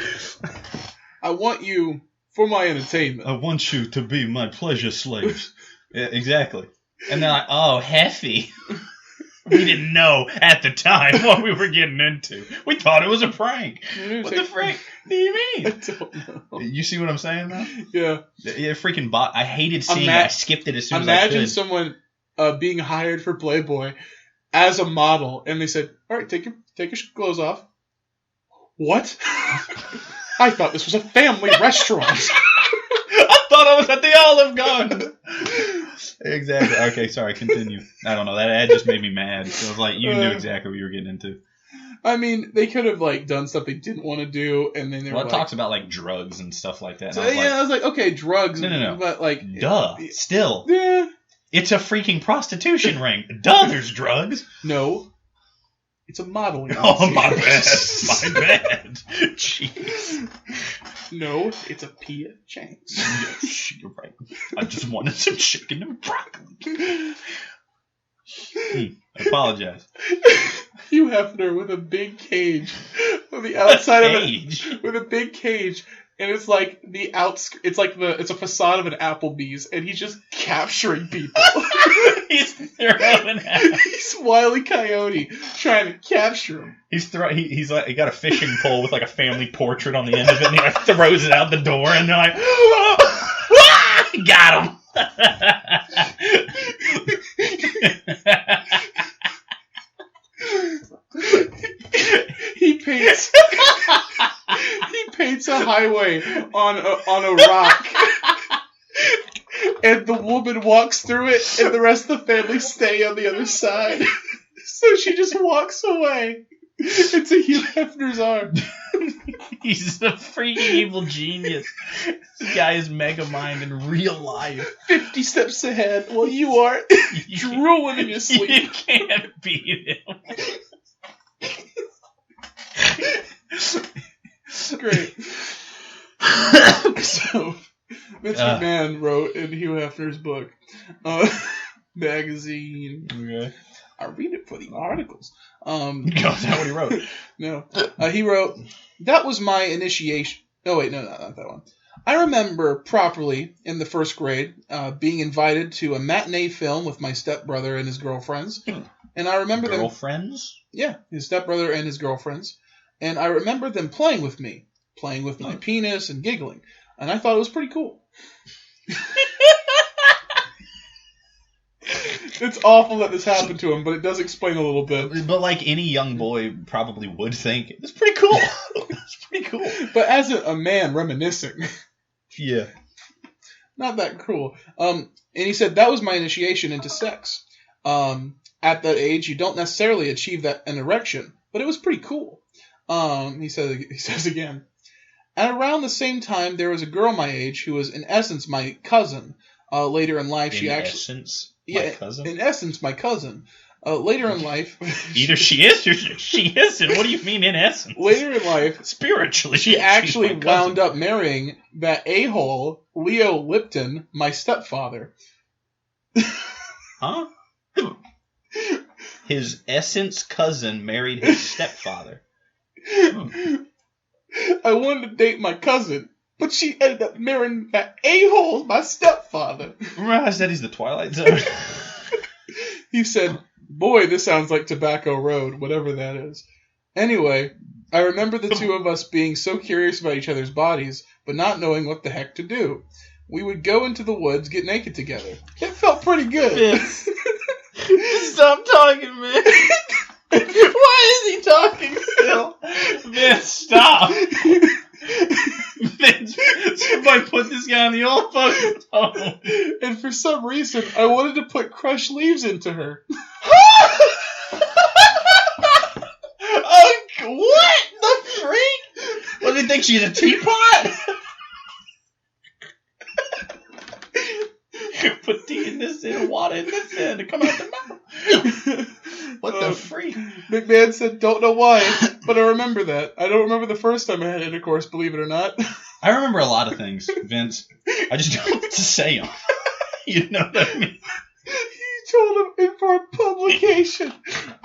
Speaker 1: I want you for my entertainment.
Speaker 3: I want you to be my pleasure slaves. Yeah, exactly. And they're like, oh, Heffy. We didn't know at the time what we were getting into. We thought it was a prank. What the frick do you mean?
Speaker 1: I don't know.
Speaker 3: You see what I'm saying, though?
Speaker 1: Yeah.
Speaker 3: Yeah, freaking bot. I hated seeing it. I skipped it as soon as I
Speaker 1: Imagine
Speaker 3: could.
Speaker 1: someone being hired for Playboy as a model, and they said, all right, take your clothes off. What? I thought this was a family restaurant.
Speaker 3: I thought I was at the Olive Garden. Exactly. Okay, sorry, continue. I don't know. That ad just made me mad. So it was like, you knew exactly what you were getting into.
Speaker 1: I mean, they could have, like, done stuff they didn't want to do, and then they were
Speaker 3: Well, it
Speaker 1: like...
Speaker 3: talks about, like, drugs and stuff like that.
Speaker 1: So,
Speaker 3: and
Speaker 1: I was like, okay, drugs.
Speaker 3: No.
Speaker 1: But, like...
Speaker 3: Duh. Still.
Speaker 1: Yeah.
Speaker 3: It's a freaking prostitution ring. Duh, there's drugs.
Speaker 1: No. It's a modeling.
Speaker 3: Oh, my
Speaker 1: agency.
Speaker 3: bad. My bad. Jeez.
Speaker 1: No, it's a Pia Chang's.
Speaker 3: Yes, you're right. I just wanted some chicken and broccoli. I apologize.
Speaker 1: Hugh Hefner with a big cage on the outside of it. With a big cage. And it's like the it's a facade of an Applebee's, and he's just capturing people.
Speaker 3: He's throwing out.
Speaker 1: He's Wile E. Coyote trying to capture him.
Speaker 3: He's like, he got a fishing pole with like a family portrait on the end of it, and he like throws it out the door, and they're like, got him.
Speaker 1: He paints a highway on a rock, and the woman walks through it, and the rest of the family stay on the other side. So she just walks away into Hugh Hefner's arms.
Speaker 3: He's a freaking evil genius. This guy is Megamind in real life.
Speaker 1: 50 steps ahead while you are drooling in your sleep.
Speaker 3: You can't beat him.
Speaker 1: Great. So Vince McMahon wrote in Hugh Hefner's book, magazine.
Speaker 3: Okay.
Speaker 1: I read it for the articles.
Speaker 3: Is that what he wrote?
Speaker 1: No. He wrote, that was my initiation. Oh, wait, no, not that one. I remember properly in the first grade being invited to a matinee film with my stepbrother and his girlfriends. And I remember
Speaker 3: Girlfriends?
Speaker 1: Yeah, his stepbrother and his girlfriends. And I remember them playing with me, playing with my penis and giggling. And I thought it was pretty cool. It's awful that this happened to him, but it does explain a little bit.
Speaker 3: But like any young boy probably would think, it's pretty cool. It's pretty cool.
Speaker 1: But as a man reminiscing.
Speaker 3: Yeah.
Speaker 1: Not that cruel. And he said, that was my initiation into sex. At that age, you don't necessarily achieve an erection, but it was pretty cool. He says again, at around the same time, there was a girl my age who was in essence my cousin. Later in life,
Speaker 3: In essence,
Speaker 1: my cousin. Later in life,
Speaker 3: either she is or she isn't. What do you mean in essence?
Speaker 1: Later in life,
Speaker 3: spiritually,
Speaker 1: she actually wound up marrying that a-hole Leo Lipton, my stepfather.
Speaker 3: Huh? His essence cousin married his stepfather.
Speaker 1: I wanted to date my cousin, but she ended up marrying that a-hole, my stepfather.
Speaker 3: Remember I said he's the Twilight Zone?
Speaker 1: He said, boy, this sounds like Tobacco Road, whatever that is. Anyway, I remember the two of us being so curious about each other's bodies, but not knowing what the heck to do. We would go into the woods, get naked together. It felt pretty good.
Speaker 3: Vince. Stop talking, man.
Speaker 1: Why is he talking still?
Speaker 3: Vince, stop. Vince, somebody put this guy on the old fucking phone.
Speaker 1: And for some reason, I wanted to put crushed leaves into her.
Speaker 3: What the freak? What, do you think she's a teapot? Put tea in this and water in this and to come out the mouth. What the freak?
Speaker 1: McMahon said, don't know why, but I remember that. I don't remember the first time I had intercourse, believe it or not.
Speaker 3: I remember a lot of things, Vince. I just don't know what to say on. You know what I mean?
Speaker 1: He told him for a publication.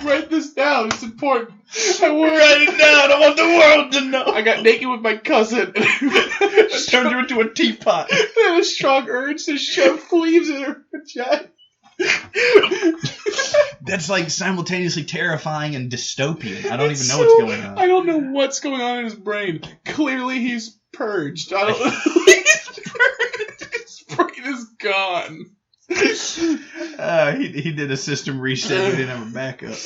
Speaker 1: Write this down. It's important.
Speaker 3: I will write it down. I want the world to know.
Speaker 1: I got naked with my cousin.
Speaker 3: Just turned her into a teapot.
Speaker 1: I had a strong urge to shove leaves in her vagina.
Speaker 3: That's like simultaneously terrifying and dystopian. I don't even know what's going on.
Speaker 1: I don't know what's going on in his brain. Clearly he's purged. I don't know. He's purged. His brain is gone.
Speaker 3: He did a system reset. He didn't have a backup.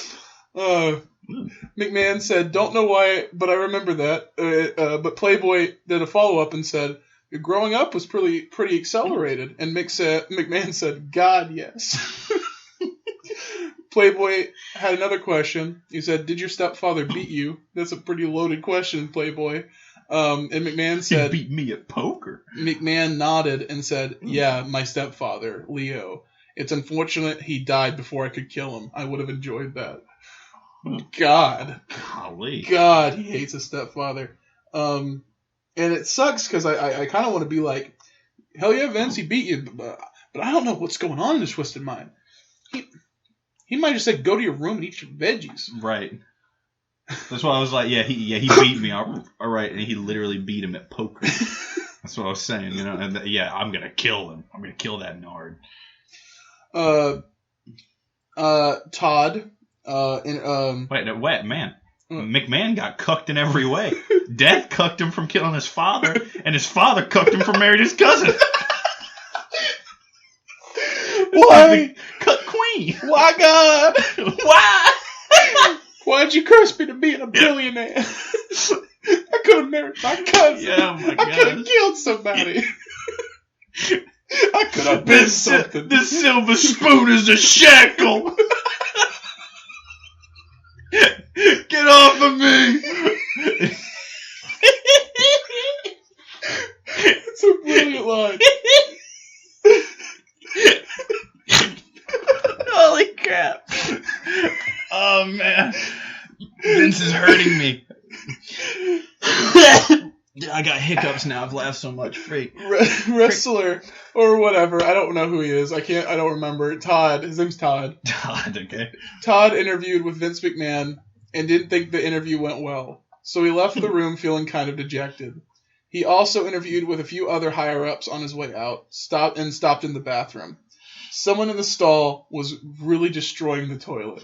Speaker 1: McMahon said, don't know why, but I remember that. But Playboy did a follow-up and said, growing up was pretty accelerated. And McMahon said, God, yes. Playboy had another question. He said, did your stepfather beat you? That's a pretty loaded question, Playboy. And McMahon said...
Speaker 3: He beat me at poker.
Speaker 1: McMahon nodded and said, yeah, my stepfather, Leo. It's unfortunate he died before I could kill him. I would have enjoyed that. God.
Speaker 3: Golly.
Speaker 1: God, he hates his stepfather. And it sucks because I kind of want to be like, hell yeah, Vince, he beat you. But I don't know what's going on in his twisted mind. He might just say, go to your room and eat your veggies.
Speaker 3: Right. That's why I was like, he beat me. All right. And he literally beat him at poker. That's what I was saying, you know. And I'm going to kill him. I'm going to kill that nard.
Speaker 1: Todd.
Speaker 3: Wait, man. McMahon got cucked in every way. Death cucked him from killing his father, and his father cucked him from marrying his cousin.
Speaker 1: Why?
Speaker 3: Cut queen.
Speaker 1: Why, God?
Speaker 3: Why?
Speaker 1: Why'd you curse me to being a billionaire? I could have married my cousin.
Speaker 3: Yeah, oh my God.
Speaker 1: I could have killed somebody. I could have been something.
Speaker 3: The silver spoon is a shackle. Get off of me!
Speaker 1: It's a brilliant line.
Speaker 3: Holy crap. Oh, man. Vince is hurting me.
Speaker 2: I got hiccups now. I've laughed so much. Freak.
Speaker 1: Wrestler or whatever. I don't know who he is. I don't remember. Todd. His name's Todd.
Speaker 2: Todd, okay.
Speaker 1: Todd interviewed with Vince McMahon and didn't think the interview went well. So he left the room feeling kind of dejected. He also interviewed with a few other higher-ups on his way out, stopped in the bathroom. Someone in the stall was really destroying the toilet.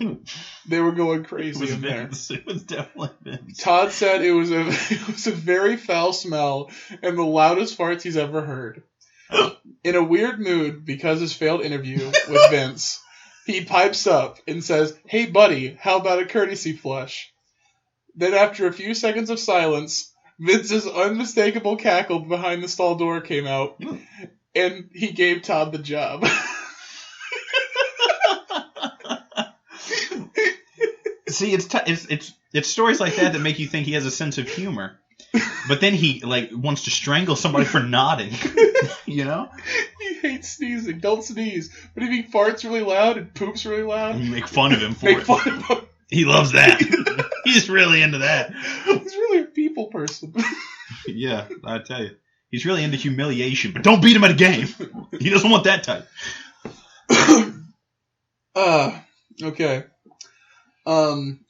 Speaker 1: They were going crazy in there.
Speaker 3: It was definitely Vince.
Speaker 1: Todd said it was a very foul smell and the loudest farts he's ever heard. In a weird mood because his failed interview with Vince, he pipes up and says, "Hey buddy, how about a courtesy flush?" Then after a few seconds of silence, Vince's unmistakable cackle behind the stall door came out, and he gave Todd the job.
Speaker 3: See, it's stories like that make you think he has a sense of humor, but then he wants to strangle somebody for nodding. You know?
Speaker 1: He hates sneezing. Don't sneeze. But if he farts really loud and poops really loud,
Speaker 3: you make fun of him for it. He loves that. He's really into that.
Speaker 1: He's really a people person.
Speaker 3: Yeah, I tell you. He's really into humiliation, but don't beat him at a game. He doesn't want that type.
Speaker 1: Okay.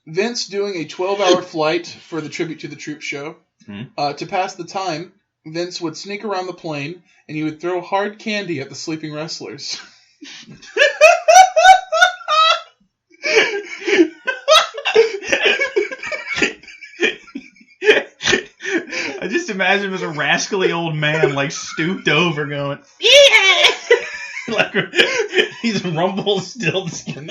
Speaker 1: Vince doing a 12-hour flight for the Tribute to the Troops show. To pass the time, Vince would sneak around the plane, and he would throw hard candy at the sleeping wrestlers.
Speaker 3: I just imagine him as a rascally old man, stooped over, going, "Yeah!" He's Rumpelstiltskin,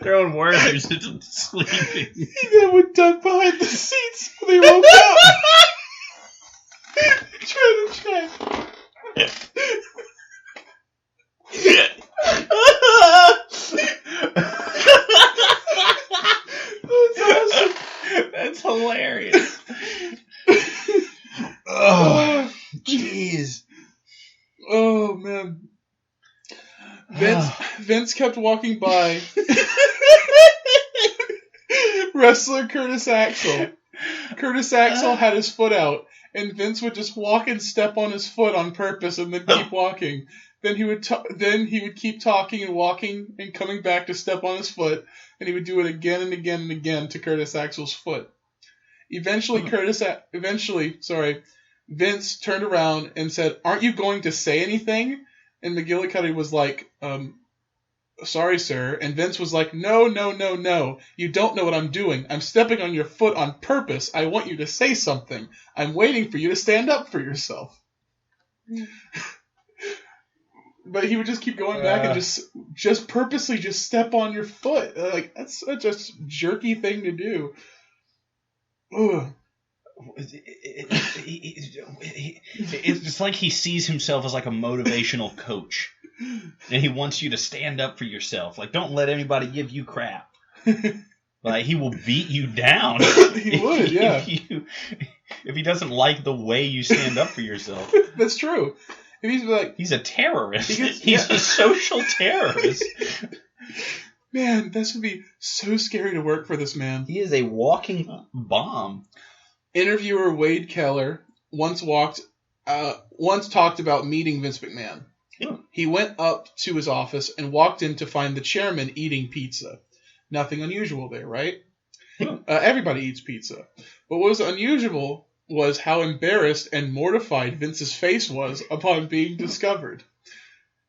Speaker 3: throwing words and sleeping.
Speaker 1: He then would duck behind the seats when they woke up. Try. That's awesome.
Speaker 3: That's hilarious. Oh, jeez.
Speaker 1: Oh, man. Vince kept walking by wrestler Curtis Axel. Curtis Axel had his foot out, and Vince would just walk and step on his foot on purpose and then keep walking. Then he would keep talking and walking and coming back to step on his foot, and he would do it again and again and again to Curtis Axel's foot. Eventually, Vince turned around and said, "Aren't you going to say anything?" And McGillicuddy was like, "Sorry, sir." And Vince was like, No. You don't know what I'm doing. I'm stepping on your foot on purpose. I want you to say something. I'm waiting for you to stand up for yourself. But he would just keep going back and just purposely just step on your foot. That's such a jerky thing to do. Ugh.
Speaker 3: It's like he sees himself as a motivational coach, and he wants you to stand up for yourself. Don't let anybody give you crap. He will beat you down.
Speaker 1: He would, yeah.
Speaker 3: If he doesn't like the way you stand up for yourself.
Speaker 1: That's true. If
Speaker 3: he's a terrorist. He's a social terrorist.
Speaker 1: Man, this would be so scary to work for this man.
Speaker 3: He is a walking bomb.
Speaker 1: Interviewer Wade Keller once talked about meeting Vince McMahon. He went up to his office and walked in to find the chairman eating pizza. Nothing unusual there, right? Everybody eats pizza. But what was unusual was how embarrassed and mortified Vince's face was upon being discovered.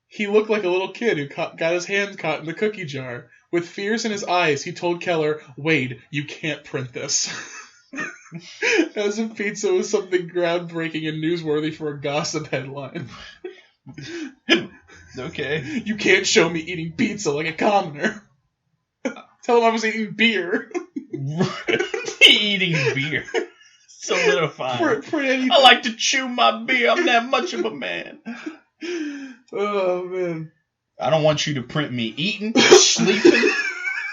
Speaker 1: He looked like a little kid who got his hands caught in the cookie jar. With fears in his eyes, he told Keller, "Wade, you can't print this." As if pizza was something groundbreaking and newsworthy for a gossip headline.
Speaker 3: Okay.
Speaker 1: You can't show me eating pizza like a commoner. Tell him I was eating beer.
Speaker 3: Eating beer. Solidifying.
Speaker 1: For
Speaker 3: I like to chew my beer. I'm that much of a man.
Speaker 1: Oh, man.
Speaker 3: I don't want you to print me eating, sleeping,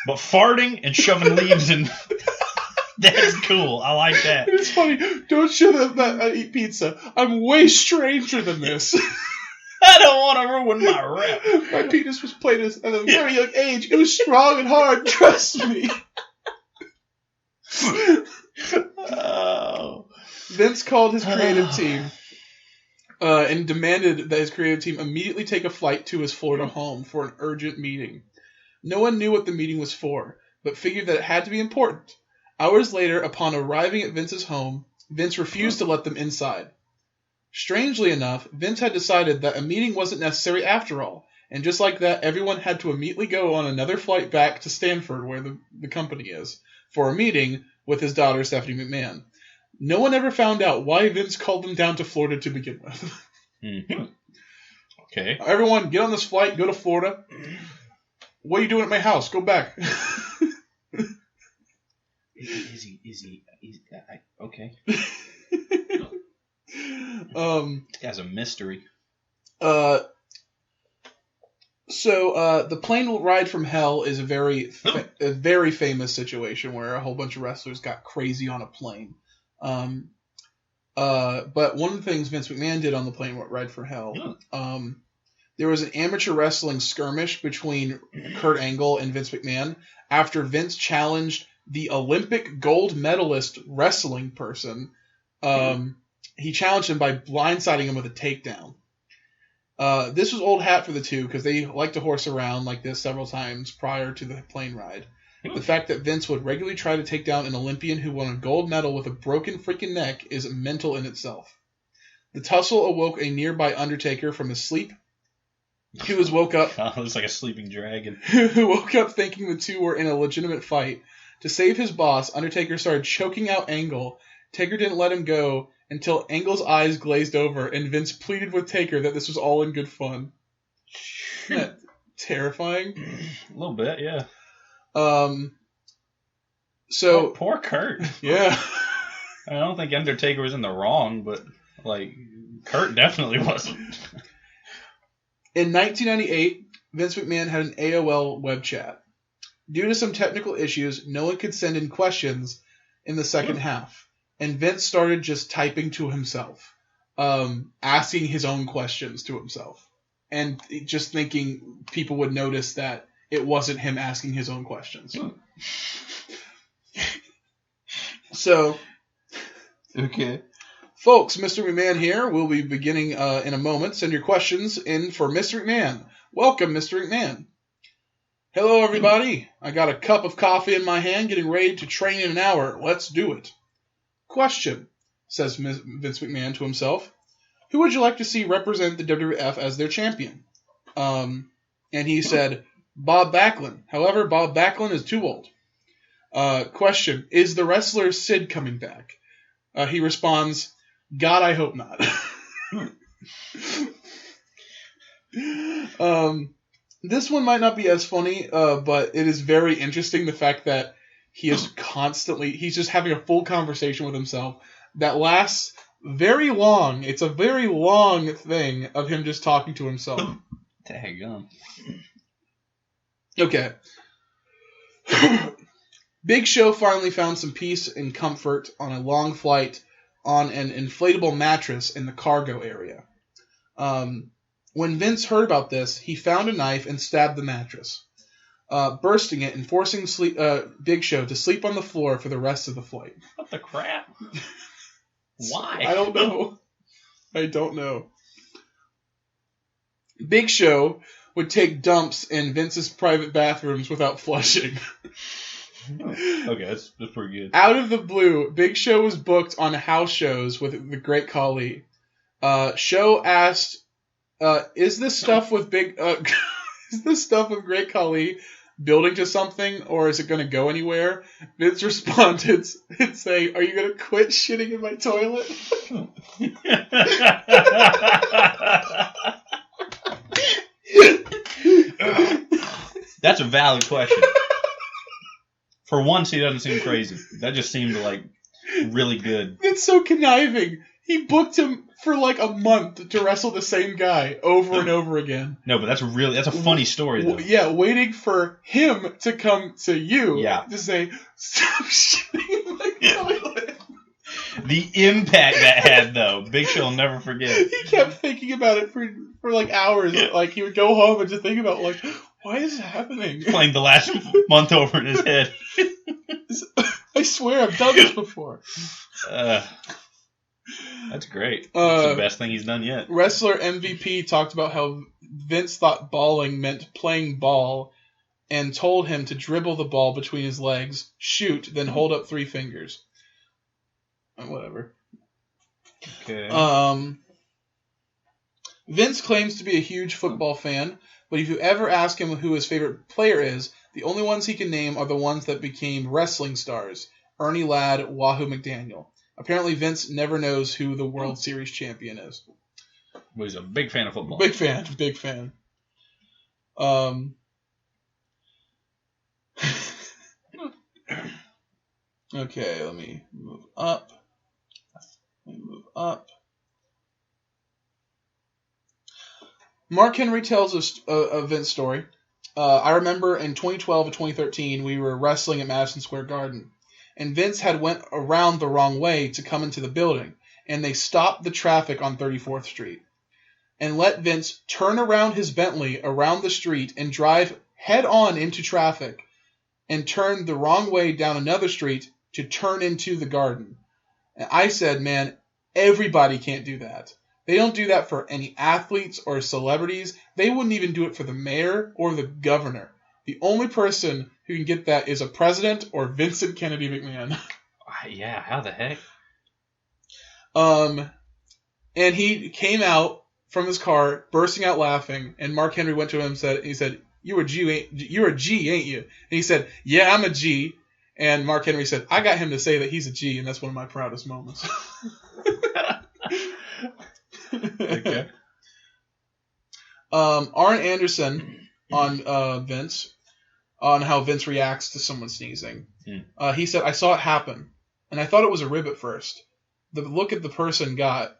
Speaker 3: but farting and shoving leaves in. That's cool. I like that.
Speaker 1: It's funny. Don't show them that I eat pizza. I'm way stranger than this.
Speaker 3: I don't want to ruin my rep.
Speaker 1: My penis was played at a very young age. It was strong and hard. Trust me.
Speaker 3: Oh,
Speaker 1: Vince called his creative team and demanded that his creative team immediately take a flight to his Florida home for an urgent meeting. No one knew what the meeting was for, but figured that it had to be important. Hours later, upon arriving at Vince's home, Vince refused to let them inside. Strangely enough, Vince had decided that a meeting wasn't necessary after all, and just like that, everyone had to immediately go on another flight back to Stanford, where the company is, for a meeting with his daughter, Stephanie McMahon. No one ever found out why Vince called them down to Florida to begin with.
Speaker 3: Mm-hmm. Okay.
Speaker 1: Everyone, get on this flight, go to Florida. What are you doing at my house? Go back.
Speaker 3: Is he okay. This guy's a mystery.
Speaker 1: So the plane ride from hell is a very famous situation where a whole bunch of wrestlers got crazy on a plane. But one of the things Vince McMahon did on the plane ride from hell, there was an amateur wrestling skirmish between Kurt Angle and Vince McMahon after Vince challenged the Olympic gold medalist wrestling person. He challenged him by blindsiding him with a takedown. This was old hat for the two because they like to horse around like this several times prior to the plane ride. The fact that Vince would regularly try to take down an Olympian who won a gold medal with a broken freaking neck is mental in itself. The tussle awoke a nearby Undertaker from his sleep. Who woke up.
Speaker 3: Oh, it's like a sleeping dragon.
Speaker 1: Who woke up thinking the two were in a legitimate fight. To save his boss, Undertaker started choking out Angle. Taker didn't let him go until Angle's eyes glazed over, and Vince pleaded with Taker that this was all in good fun. Isn't that terrifying?
Speaker 3: A little bit, yeah.
Speaker 1: So
Speaker 3: poor Kurt.
Speaker 1: Yeah.
Speaker 3: I don't think Undertaker was in the wrong, but like Kurt definitely wasn't.
Speaker 1: In 1998, Vince McMahon had an AOL web chat. Due to some technical issues, no one could send in questions in the second half, and Vince started just typing to himself, asking his own questions to himself, and just thinking people would notice that it wasn't him asking his own questions. So,
Speaker 3: okay.
Speaker 1: Folks, Mr. McMahon here. We'll be beginning in a moment. Send your questions in for Mr. McMahon. Welcome, Mr. McMahon. Hello, everybody. I got a cup of coffee in my hand, getting ready to train in an hour. Let's do it. Question, says Vince McMahon to himself. Who would you like to see represent the WWF as their champion? And he said, Bob Backlund. However, Bob Backlund is too old. Question, is the wrestler Sid coming back? He responds, God, I hope not. This one might not be as funny, but it is very interesting, the fact that he's just having a full conversation with himself that lasts very long. It's a very long thing of him just talking to himself.
Speaker 3: Daggum.
Speaker 1: Okay. Big Show finally found some peace and comfort on a long flight on an inflatable mattress in the cargo area. When Vince heard about this, he found a knife and stabbed the mattress, bursting it and forcing Big Show to sleep on the floor for the rest of the flight.
Speaker 3: What the crap? Why?
Speaker 1: I don't know. Big Show would take dumps in Vince's private bathrooms without flushing.
Speaker 3: Okay, that's pretty good.
Speaker 1: Out of the blue, Big Show was booked on house shows with the Great Khali. Show asked, "Is this stuff with Great Khali building to something, or is it going to go anywhere?" Vince responded and saying, "Are you going to quit shitting in my toilet?"
Speaker 3: That's a valid question. For once, he doesn't seem crazy. That just seemed like really good.
Speaker 1: It's so conniving. He booked him for like a month to wrestle the same guy over and over again.
Speaker 3: No, but that's a funny story, though.
Speaker 1: Yeah, waiting for him to come to you to say, "Stop shitting in my toilet."
Speaker 3: The impact that had, though, Big Show will never forget.
Speaker 1: He kept thinking about it for like hours. Like, he would go home and just think about, like, why is it happening?
Speaker 3: Playing the last month over in his head.
Speaker 1: I swear I've done this before.
Speaker 3: That's great. That's the best thing he's done yet.
Speaker 1: Wrestler MVP talked about how Vince thought balling meant playing ball and told him to dribble the ball between his legs, shoot, then hold up 3 fingers. Whatever.
Speaker 3: Okay.
Speaker 1: Vince claims to be a huge football fan, but if you ever ask him who his favorite player is, the only ones he can name are the ones that became wrestling stars. Ernie Ladd, Wahoo McDaniel. Apparently Vince never knows who the World Series champion is.
Speaker 3: Well, he's a big fan of football.
Speaker 1: Big fan. Okay, let me move up. Mark Henry tells a Vince story. I remember in 2012 or 2013, we were wrestling at Madison Square Garden, and Vince had went around the wrong way to come into the building, and they stopped the traffic on 34th Street and let Vince turn around his Bentley around the street and drive head-on into traffic and turn the wrong way down another street to turn into the garden. And I said, man, everybody can't do that. They don't do that for any athletes or celebrities. They wouldn't even do it for the mayor or the governor. The only person who can get that is a president or Vincent Kennedy McMahon.
Speaker 3: Yeah, how the heck?
Speaker 1: And he came out from his car, bursting out laughing, and Mark Henry went to him and he said, you're a G, ain't you? And he said, yeah, I'm a G. And Mark Henry said, I got him to say that he's a G, and that's one of my proudest moments.
Speaker 3: Okay.
Speaker 1: Arn Anderson on Vince, on how Vince reacts to someone sneezing. He said, I saw it happen, and I thought it was a rib at first. The look the person got,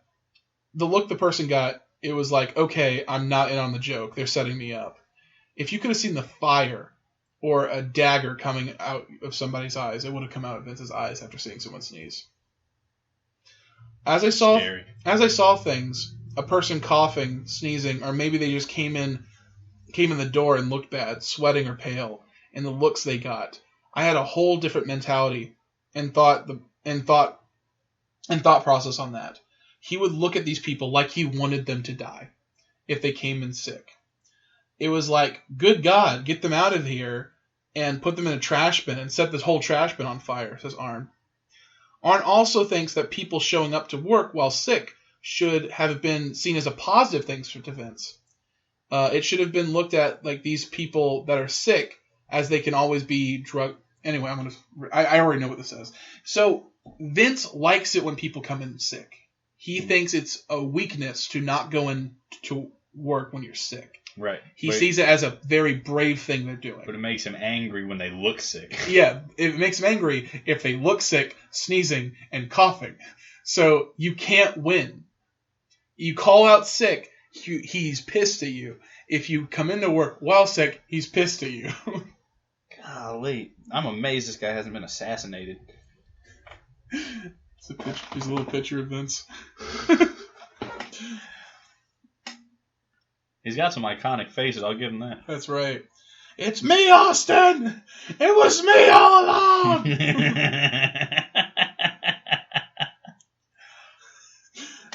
Speaker 1: it was like, okay, I'm not in on the joke. They're setting me up. If you could have seen the fire or a dagger coming out of somebody's eyes, it would have come out of Vince's eyes after seeing someone sneeze. As I saw things, a person coughing, sneezing, or maybe they just came in the door and looked bad, sweating or pale, and the looks they got, I had a whole different mentality and thought process on that. He would look at these people like he wanted them to die if they came in sick. It was like, good God, get them out of here and put them in a trash bin and set this whole trash bin on fire, says Arn. Arn also thinks that people showing up to work while sick should have been seen as a positive thing to Vince. It should have been looked at like these people that are sick, as they can always be drug. Anyway, I already know what this says. So Vince likes it when people come in sick. He thinks it's a weakness to not go in to work when you're sick.
Speaker 3: Right.
Speaker 1: He sees it as a very brave thing they're doing.
Speaker 3: But it makes him angry when they look sick.
Speaker 1: Yeah, it makes him angry if they look sick, sneezing, and coughing. So you can't win. You call out sick, he's pissed at you. If you come into work while sick, he's pissed at you.
Speaker 3: Golly. I'm amazed this guy hasn't been assassinated.
Speaker 1: There's a little picture of Vince.
Speaker 3: He's got some iconic faces, I'll give him that.
Speaker 1: That's right. It's me, Austin! It was me all along!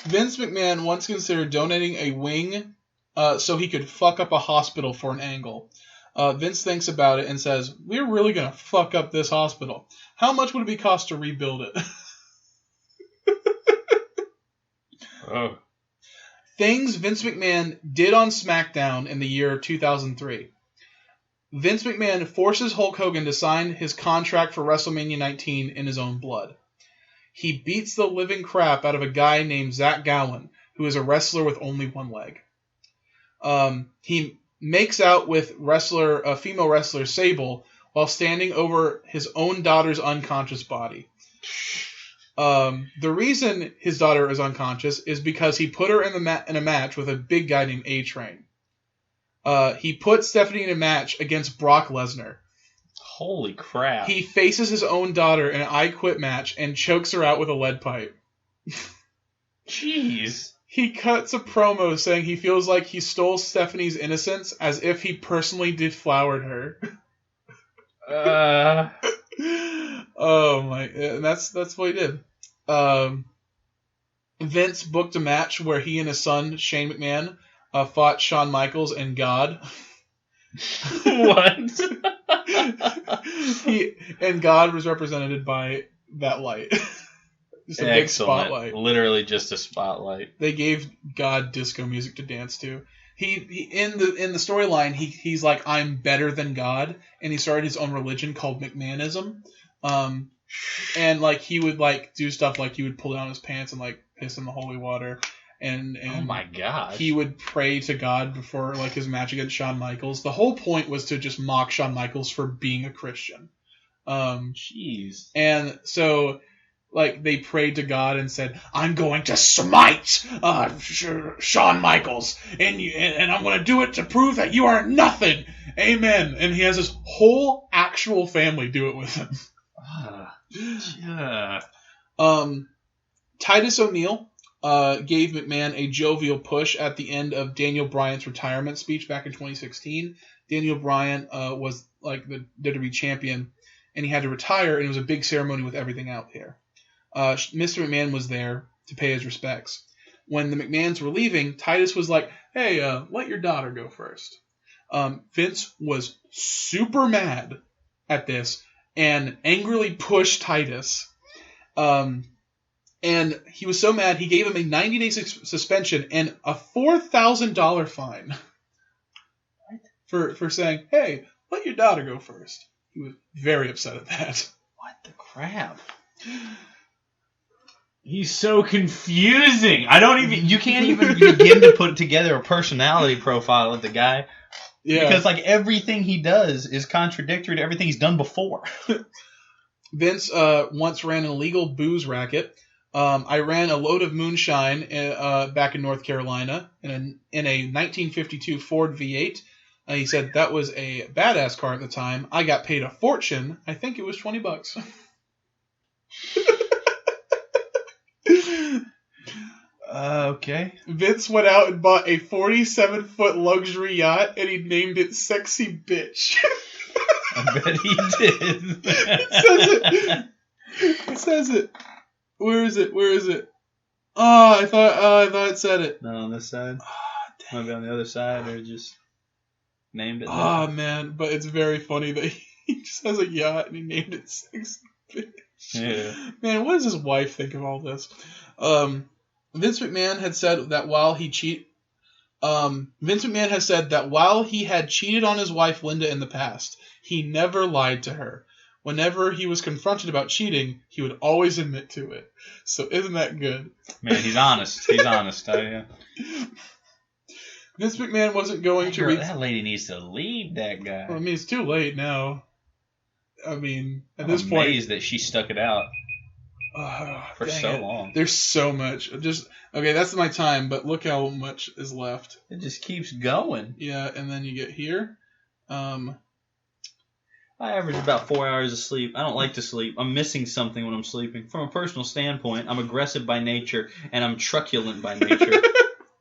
Speaker 1: Vince McMahon once considered donating a wing so he could fuck up a hospital for an angle. Vince thinks about it and says, we're really going to fuck up this hospital. How much would it cost to rebuild it?
Speaker 3: Oh.
Speaker 1: Things Vince McMahon did on SmackDown in the year 2003. Vince McMahon forces Hulk Hogan to sign his contract for WrestleMania 19 in his own blood. He beats the living crap out of a guy named Zach Gowen, who is a wrestler with only one leg. He makes out with female wrestler Sable while standing over his own daughter's unconscious body. The reason his daughter is unconscious is because he put her in a match with a big guy named A-Train. He put Stephanie in a match against Brock Lesnar.
Speaker 3: Holy crap.
Speaker 1: He faces his own daughter in an I Quit match and chokes her out with a lead pipe.
Speaker 3: Jeez.
Speaker 1: He cuts a promo saying he feels like he stole Stephanie's innocence as if he personally deflowered her. Oh my, and that's what he did. Vince booked a match where he and his son, Shane McMahon, fought Shawn Michaels and God.
Speaker 3: What?
Speaker 1: And God was represented by that light. Just a big spotlight.
Speaker 3: Literally just a spotlight.
Speaker 1: They gave God disco music to dance to. He in the storyline he's like, I'm better than God, and he started his own religion called McMahonism. And like he would like do stuff like he would pull down his pants and like piss in the holy water, and
Speaker 3: oh my god,
Speaker 1: he would pray to God before like his match against Shawn Michaels. The whole point was to just mock Shawn Michaels for being a Christian.
Speaker 3: Jeez.
Speaker 1: And so like they prayed to God and said, I'm going to smite Shawn Michaels, and I'm going to do it to prove that you are nothing. Amen. And he has his whole actual family do it with him.
Speaker 3: Yeah.
Speaker 1: Titus O'Neil gave McMahon a jovial push at the end of Daniel Bryan's retirement speech back in 2016. Daniel Bryan was like the WWE champion, and he had to retire, and it was a big ceremony with everything out there. Mr. McMahon was there to pay his respects. When the McMahons were leaving, Titus was like, hey, let your daughter go first. Vince was super mad at this and angrily pushed Titus. And he was so mad, he gave him a 90-day suspension and a $4,000 fine for saying, hey, let your daughter go first. He was very upset at that.
Speaker 3: What the crap? He's so confusing. You can't even begin to put together a personality profile of the guy. Yeah. Because like everything he does is contradictory to everything he's done before.
Speaker 1: Vince once ran an illegal booze racket. I ran a load of moonshine back in North Carolina in a 1952 Ford V8. He said that was a badass car at the time. I got paid a fortune. I think it was $20.
Speaker 3: Okay.
Speaker 1: Vince went out and bought a 47-foot luxury yacht, and he named it Sexy Bitch.
Speaker 3: I bet he did.
Speaker 1: It says it. Where is it? Oh, I thought it said it.
Speaker 3: No, on this side. Oh, might be on the other side, or just named it.
Speaker 1: Oh man, but it's very funny that he just has a yacht and he named it Sexy Bitch.
Speaker 3: Yeah.
Speaker 1: Man, what does his wife think of all this? Vince McMahon had said that while he had cheated on his wife Linda in the past, he never lied to her. Whenever he was confronted about cheating, he would always admit to it. So isn't that good?
Speaker 3: Man, he's honest. He's honest, I tell you.
Speaker 1: Vince McMahon wasn't going to read.
Speaker 3: That lady needs to leave that guy.
Speaker 1: Well, I mean, it's too late now. I mean, at
Speaker 3: I'm
Speaker 1: this point,
Speaker 3: amazed that she stuck it out for so long.
Speaker 1: There's so much. Okay, that's my time, but look how much is left.
Speaker 3: It just keeps going.
Speaker 1: Yeah, and then you get here.
Speaker 3: I average about 4 hours of sleep. I don't like to sleep. I'm missing something when I'm sleeping. From a personal standpoint, I'm aggressive by nature, and I'm truculent by nature.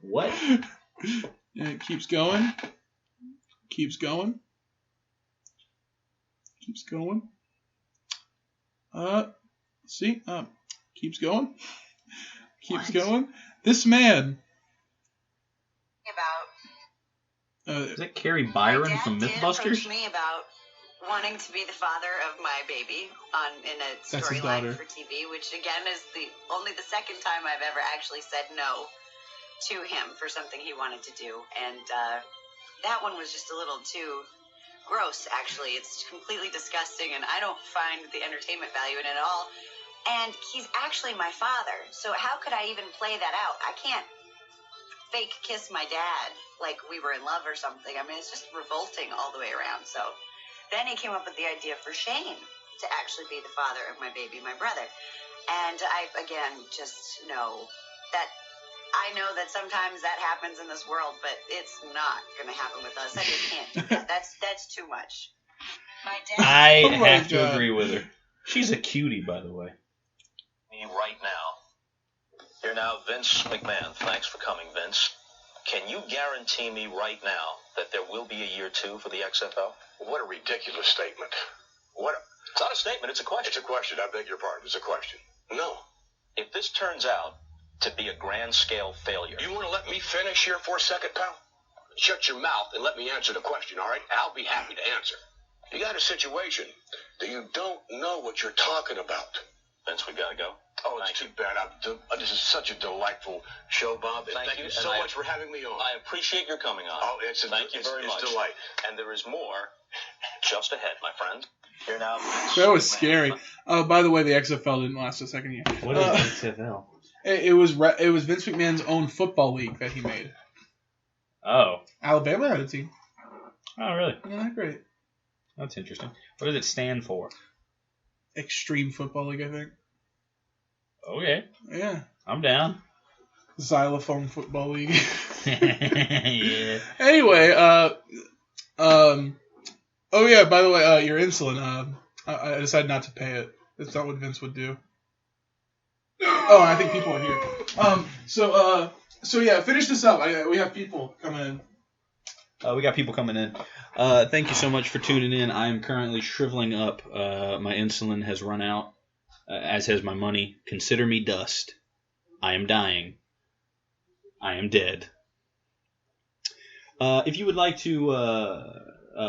Speaker 3: What?
Speaker 1: And it keeps going. Keeps going. Keeps going. See? Keeps going. Keeps going. This man.
Speaker 3: Is that Carrie Byron from Mythbusters?
Speaker 4: Me about wanting to be the father of my baby in a storyline for TV, which again is only the second time I've ever actually said no to him for something he wanted to do, and that one was just a little too gross. Actually, it's completely disgusting, and I don't find the entertainment value in it at all. And he's actually my father, so how could I even play that out? I can't fake kiss my dad like we were in love or something. I mean, it's just revolting all the way around. So then he came up with the idea for Shane to actually be the father of my baby, my brother. And I, again, just know that I know that sometimes that happens in this world, but it's not going to happen with us. I just can't do that. That's too much. My dad.
Speaker 3: I have to agree with her. She's a cutie, by the way.
Speaker 5: Me right now. Here now, Vince McMahon. Thanks for coming, Vince. Can you guarantee me right now that there will be a year 2 for the XFL?
Speaker 6: What a ridiculous statement.
Speaker 5: It's not a statement, it's a question.
Speaker 6: It's a question. I beg your pardon. It's a question. No.
Speaker 5: If this turns out to be a grand-scale failure.
Speaker 6: You want to let me finish here for a second, pal? Shut your mouth and let me answer the question, all right? I'll be happy to answer. You got a situation that you don't know what you're talking about.
Speaker 5: Vince, we gotta go.
Speaker 6: Oh, it's too bad. This is such a delightful show, Bob. Thank you so much for having me on.
Speaker 5: I appreciate your coming on.
Speaker 6: Oh, thank you very much. It's a delight.
Speaker 5: And there is more just ahead, my friend. Here now.
Speaker 1: That was scary. By the way, the XFL didn't last a second year.
Speaker 3: What is XFL?
Speaker 1: It was Vince McMahon's own football league that he made.
Speaker 3: Oh.
Speaker 1: Alabama had a team.
Speaker 3: Oh, really?
Speaker 1: Yeah, great.
Speaker 3: That's interesting. What does it stand for?
Speaker 1: Extreme Football League, I think.
Speaker 3: Okay.
Speaker 1: Yeah.
Speaker 3: I'm down.
Speaker 1: Xylophone Football League.
Speaker 3: Yeah.
Speaker 1: Anyway, oh yeah, by the way, your insulin, I decided not to pay it. That's not what Vince would do. Oh, I think people are here. So yeah, finish this up. We have people coming in.
Speaker 2: We got people coming in. Thank you so much for tuning in. I am currently shriveling up. My insulin has run out, as has my money. Consider me dust. I am dying. I am dead. If you would like to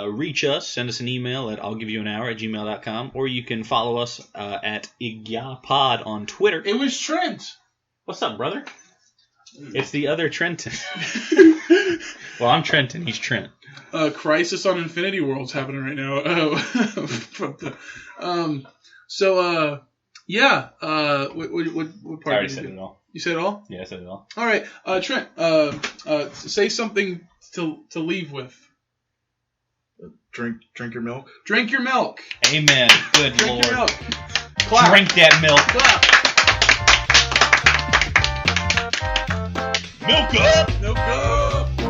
Speaker 2: reach us, send us an email at I'llGiveYouAnHour@gmail.com, or you can follow us at IGYAPod on Twitter.
Speaker 1: It was Trent.
Speaker 2: What's up, brother? It's the other Trenton. Well, I'm Trenton. He's Trent.
Speaker 1: Crisis on Infinity World's happening right now. Yeah. What part?
Speaker 3: I already said it all.
Speaker 1: You said it all?
Speaker 3: Yeah, I said it all.
Speaker 1: All right, Trent. Say something to leave with.
Speaker 7: Drink your milk.
Speaker 1: Drink your milk.
Speaker 3: Amen. Good
Speaker 1: Drink
Speaker 3: Lord.
Speaker 1: your milk. Clap.
Speaker 3: Drink that milk.
Speaker 1: Clap.
Speaker 3: Milk up.
Speaker 1: Milk up.